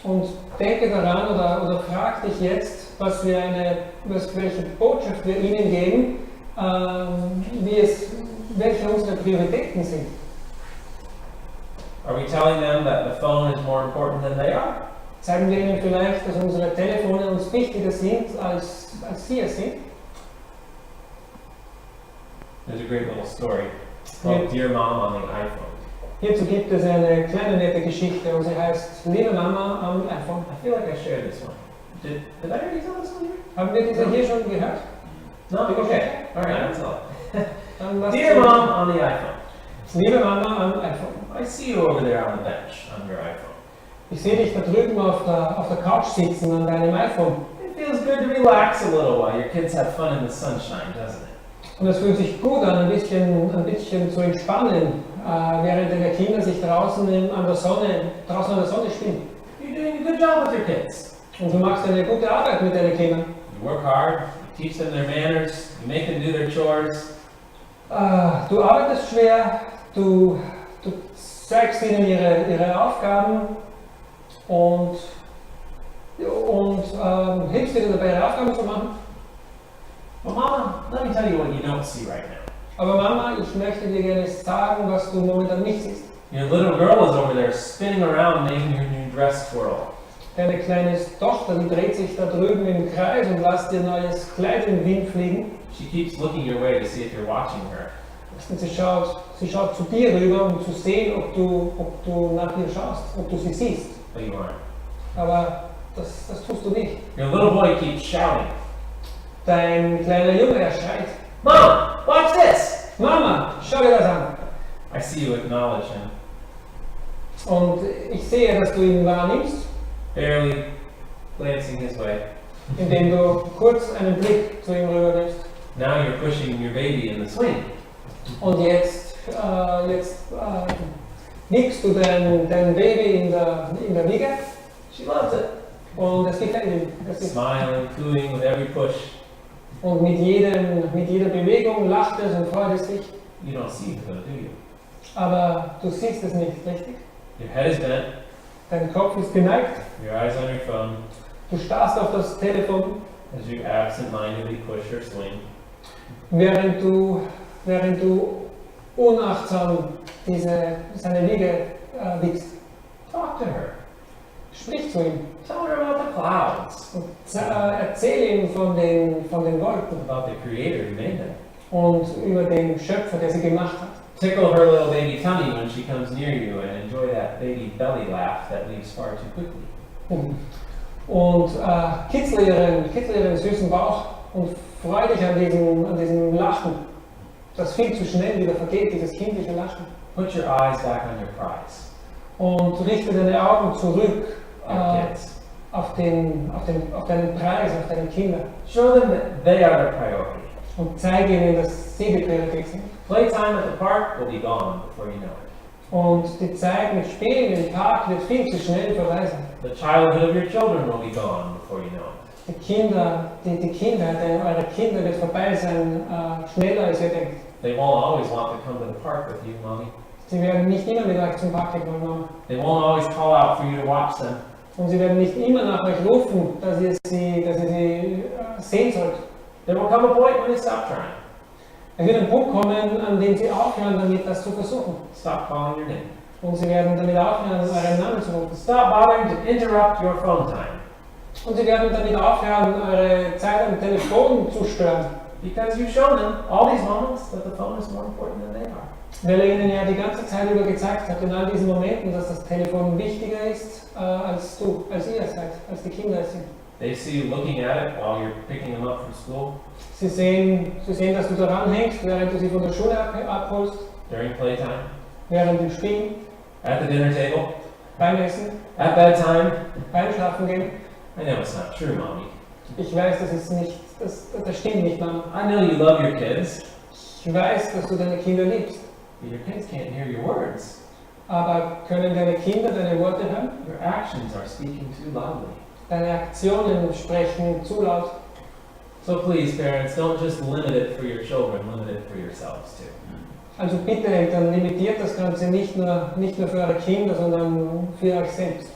Und denke daran oder frag dich jetzt, welche Botschaft wir ihnen geben, welche unsere Prioritäten sind. Are we telling them that the phone is more important than they are? Zeigen wir ihnen vielleicht, dass unsere Telefone uns wichtiger sind, als sie es sind? There's a great little story. It's called Dear Mom on the iPhone. Hierzu gibt es eine kleine nette Geschichte und sie heißt Liebe Mama am iPhone. I feel like I shared this one. Did I already tell this one here? Haben wir diese hier schon gehört? No? Okay. Alright, I'll tell it. Dann lasst Dear sie- Mom on the iPhone. Liebe Mama am iPhone. I see you over there on the bench on your iPhone. Ich sehe dich da drüben auf der Couch sitzen an deinem iPhone. It feels good to relax a little while your kids have fun in the sunshine, doesn't it? Und es fühlt sich gut an, ein bisschen zu entspannen, während deine Kinder sich draußen an der Sonne spielen. You're doing a good job with your kids. Und du machst eine gute Arbeit mit deinen Kindern. You work hard, you teach them their manners, you make them do their chores. Du arbeitest schwer, du zeigst ihnen ihre Aufgaben und hilfst ihnen dabei, ihre Aufgaben zu machen. Well, Mama, let me tell you what you don't see right now. Aber Mama, ich möchte dir gerne sagen, was du momentan nicht siehst. Your little girl is over there spinning around making your new dress twirl. Deine kleine Tochter, die dreht sich da drüben im Kreis und lässt ihr neues Kleid im Wind fliegen. She keeps looking your way to see if you're watching her. Und sie schaut zu dir rüber, um zu sehen, ob du nach ihr schaust, ob du sie siehst. But you aren't. Aber das tust du nicht. Your little boy keeps shouting, Dein kleiner Junge, er schreit. Mom, watch this! Mama, schau dir das an. I see you acknowledge him, Und ich sehe, dass du ihn wahrnimmst, barely glancing his way. indem du kurz einen Blick zu ihm rüber nimmst. Now you're pushing your baby in the swing. Und jetzt wiegst du dein Baby in der Wiege She loves it. und es gefällt ihm. Smiling, cooing with every push. Und mit jeder Bewegung lacht es und freut es sich. You don't see it though, do you? Aber du siehst es nicht, richtig? Your head is bent, Dein Kopf ist geneigt, your eyes on your phone, du starrst auf das Telefon, as you absent-mindedly push or swing. während du unachtsam seine Wiege wiegst. Talk to her. Sprich zu ihm Tell her about the clouds, und erzähl ihm von den Wolken about the creator who made them. und über den Schöpfer, der sie gemacht hat. Tickle her little baby tummy when she comes near you and enjoy that baby belly laugh that leaves far too quickly. Und kitzle ihren süßen Bauch und freu dich an diesem Lachen, das viel zu schnell wieder vergeht, dieses kindliche Lachen. Put your eyes back on your prize, Und richte deine Augen zurück your kids. auf deinen Preis, auf deine Kinder. Show them that they are the priority. Und zeige ihnen, dass sie die Priorität sind. Playtime at the park will be gone before you know it. Und die Zeit mit Spielen im Park wird viel zu schnell vorbei sein. The childhood of your children will be gone before you know it. Die Kindheit eurer Kinder wird vorbei sein, schneller als ihr denkt. They won't always want to come to the park with you, Mommy. Sie werden nicht immer mit euch zum Park gehen wollen, Mama. They won't always call out for you to watch them. Und sie werden nicht immer nach euch rufen, dass ihr sie sehen sollt. There will come a point when they stop trying. Es wird ein Punkt kommen, an dem sie aufhören, damit das zu versuchen. Stop calling your name. Und sie werden damit aufhören, euren Namen zu rufen. Stop bothering to interrupt your phone time. Und sie werden damit aufhören, eure Zeit am Telefon zu stören. Because you've shown them all these moments that the phone is more important than they are. Weil ihr ihnen ja die ganze Zeit über gezeigt habt, in all diesen Momenten, dass das Telefon wichtiger ist als ihr seid, als die Kinder es sind. They see you looking at it while you're picking them up from school, Sie sehen, dass du daran hängst, während du sie von der Schule abholst, during playtime, während dem Spielen, at the dinner table, beim Essen, at bedtime. beim Schlafen gehen. I know it's not true, Mommy. Ich weiß, das stimmt nicht, Mama. I know you love your kids, Ich weiß, dass du deine Kinder liebst. but your kids can't hear your words. Aber können deine Kinder deine Worte hören? Your actions are speaking too loudly. Deine Aktionen sprechen zu laut. So please, parents, don't just limit it for your children, limit it for yourselves too. Also bitte Eltern, limitiert das Ganze nicht nur für eure Kinder, sondern für euch selbst.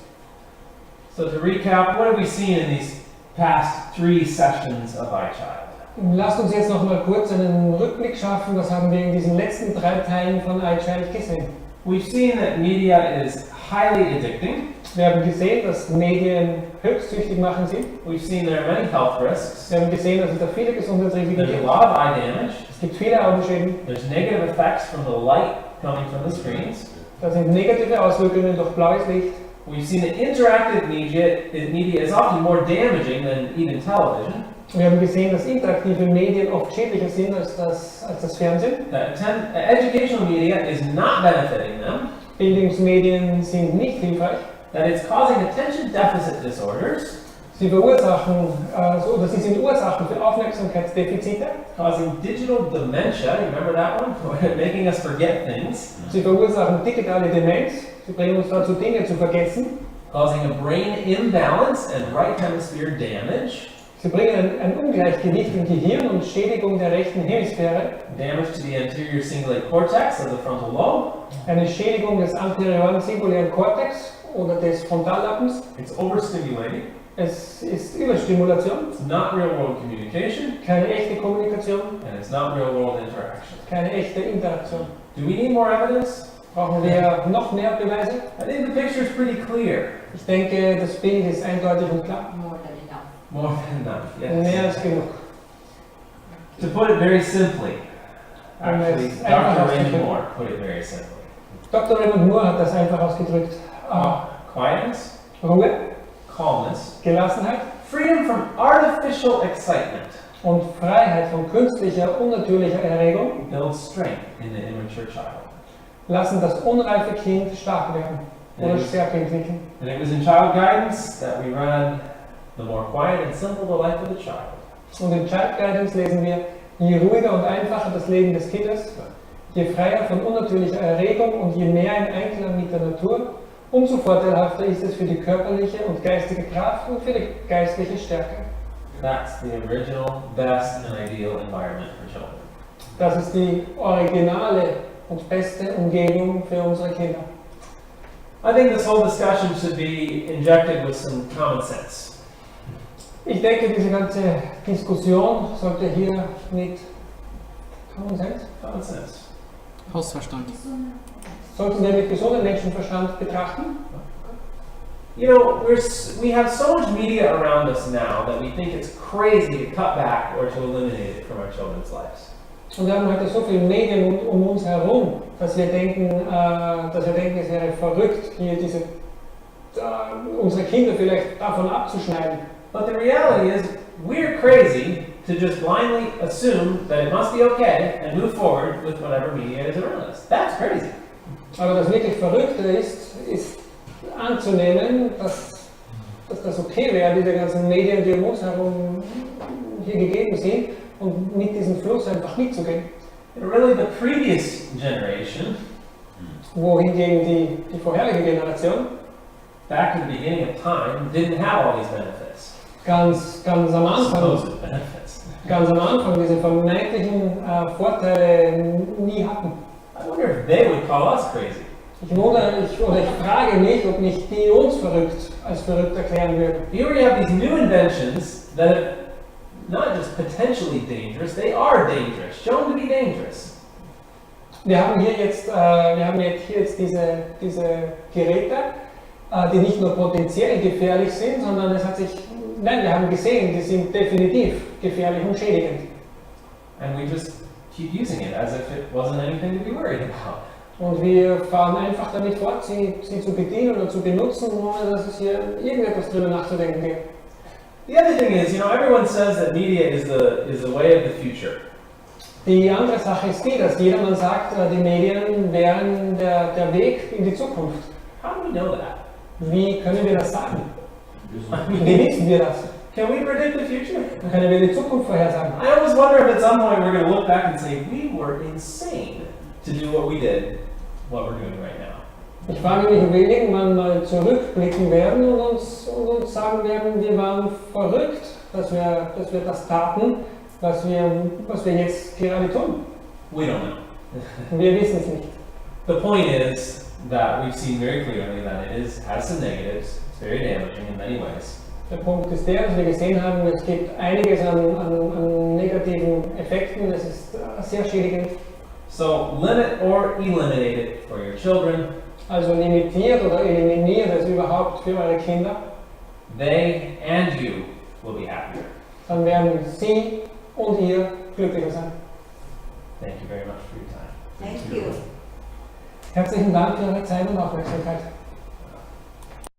So to recap, what have we seen in these past 3 sessions of iCHild? Lasst uns jetzt noch mal kurz einen Rückblick schaffen. Was haben wir in diesen letzten 3 Teilen von iCHild gesehen? We've seen that media is highly addicting. Wir haben gesehen, dass Medien höchstsüchtig machen sind. We've seen there are many health risks. Wir haben gesehen, dass es da viele Gesundheitsrisiken There's a gibt. lot of eye damage. Es gibt viele Augenschäden. There's negative effects from the light coming from the screens. Da sind negative Auswirkungen durch blaues Licht. We've seen that interactive media is often more damaging than even television. Wir haben gesehen, dass interaktive Medien oft schädlicher sind als das Fernsehen. That educational media is not benefiting them. Bildungsmedien sind nicht hilfreich. That it's causing attention deficit disorders. Sie verursachen, oder sie sind Ursachen für Aufmerksamkeitsdefizite. Causing digital dementia, you remember that one? Making us forget things. Sie verursachen digitale Demenz. Sie bringen uns dazu, Dinge zu vergessen. Causing a brain imbalance and right hemisphere damage. Sie bringen ein Ungleichgewicht im Gehirn und Schädigung der rechten Hemisphäre. Damage to the anterior cingulate cortex of the frontal lobe. Eine Schädigung des anterioren singulären Kortex oder des Frontallappens. It's overstimulating. Es ist Überstimulation, It's not real world communication. keine echte Kommunikation, And it's not real world interaction. keine echte Interaktion. Do we need more evidence? Brauchen wir noch mehr Beweise? I think the picture is pretty clear. Ich denke, das Bild ist eindeutig und klar. More than enough, Mehr yes. als genug. To put it very simply, actually, Yes, Dr. Raymond absolutely. Moore put it very simply. Dr. Raymond Moore hat das einfach ausgedrückt. Quietness, Ruhe, calmness, Gelassenheit freedom from artificial excitement und Freiheit von künstlicher, unnatürlicher Erregung builds strength in the immature child. lassen das unreife Kind stark werden oder Stärke entwickeln. And it was in child guidance that we read, the more quiet and simple the life of the child. Und in Child Guidance lesen wir, je ruhiger und einfacher das Leben des Kindes, je freier von unnatürlicher Erregung und je mehr im Einklang mit der Natur, umso vorteilhafter ist es für die körperliche und geistige Kraft und für die geistliche Stärke. That's the original, best, and ideal environment for children. Das ist die originale und beste Umgebung für unsere Kinder. I think this whole discussion should be injected with some common sense. Ich denke, diese ganze Diskussion sollte hier mit Common Sense, Common sense. Hausverstand. sollten wir mit gesundem Menschenverstand betrachten. You know, we have so much media around us now that we think it's crazy to cut back or to eliminate it from our children's lives. Und wir haben heute so viele Medien um uns herum, dass wir denken, es wäre verrückt, hier unsere Kinder vielleicht davon abzuschneiden. But the reality is, we're crazy to just blindly assume that it must be okay and move forward with whatever media is around us. That's crazy. Aber das wirklich Verrückte ist anzunehmen, dass das okay wäre, diese ganzen Medien, die um uns herum hier gegeben sind, und mit diesem Fluss einfach mitzugehen. And really, the previous generation, Wohingegen die vorherige Generation back in the beginning of time, didn't have all these benefits. ganz am Anfang Supposed benefits. diese vermeintlichen Vorteile nie hatten. I wonder if they would call us crazy. Ich frage mich, ob nicht die uns als verrückt erklären würden. Here we have these new inventions that are not just potentially dangerous, they are dangerous, shown to be dangerous. Wir haben jetzt diese Geräte, die nicht nur potenziell gefährlich sind, sondern wir haben gesehen, die sind definitiv gefährlich und schädigend. And we just keep using it as if it wasn't anything to be worried about. Und wir fahren einfach damit fort, sie zu bedienen oder zu benutzen, ohne dass es hier irgendetwas drüber nachzudenken gibt. The other thing is, everyone says that media is the way of the future. Die andere Sache ist die, dass jedermann sagt, die Medien wären der Weg in die Zukunft. How do we know that? Wie können wir das sagen? Wie wissen wir das? Can we predict the future? Können wir die Zukunft vorhersagen? I always wonder if at some point we're going to look back and say, we were insane to do what we did, what we're doing right now. Ich frage mich, ob wir irgendwann mal zurückblicken werden und uns sagen werden, wir waren verrückt, dass wir das taten, was wir jetzt gerade tun. We don't know. Wir wissen es nicht. The point is that we've seen very clearly that has some negatives. It's very damaging in many ways. Der Punkt ist der, dass wir gesehen haben, es gibt einiges an negativen Effekten, es ist sehr schädigend. So limit or eliminate it for your children. Also limitiert oder eliminiert es überhaupt für eure Kinder. They and you will be happier. Dann werden sie und ihr glücklicher sein. Thank you very much for your time. Thank you. Herzlichen Dank für eure Zeit und Aufmerksamkeit.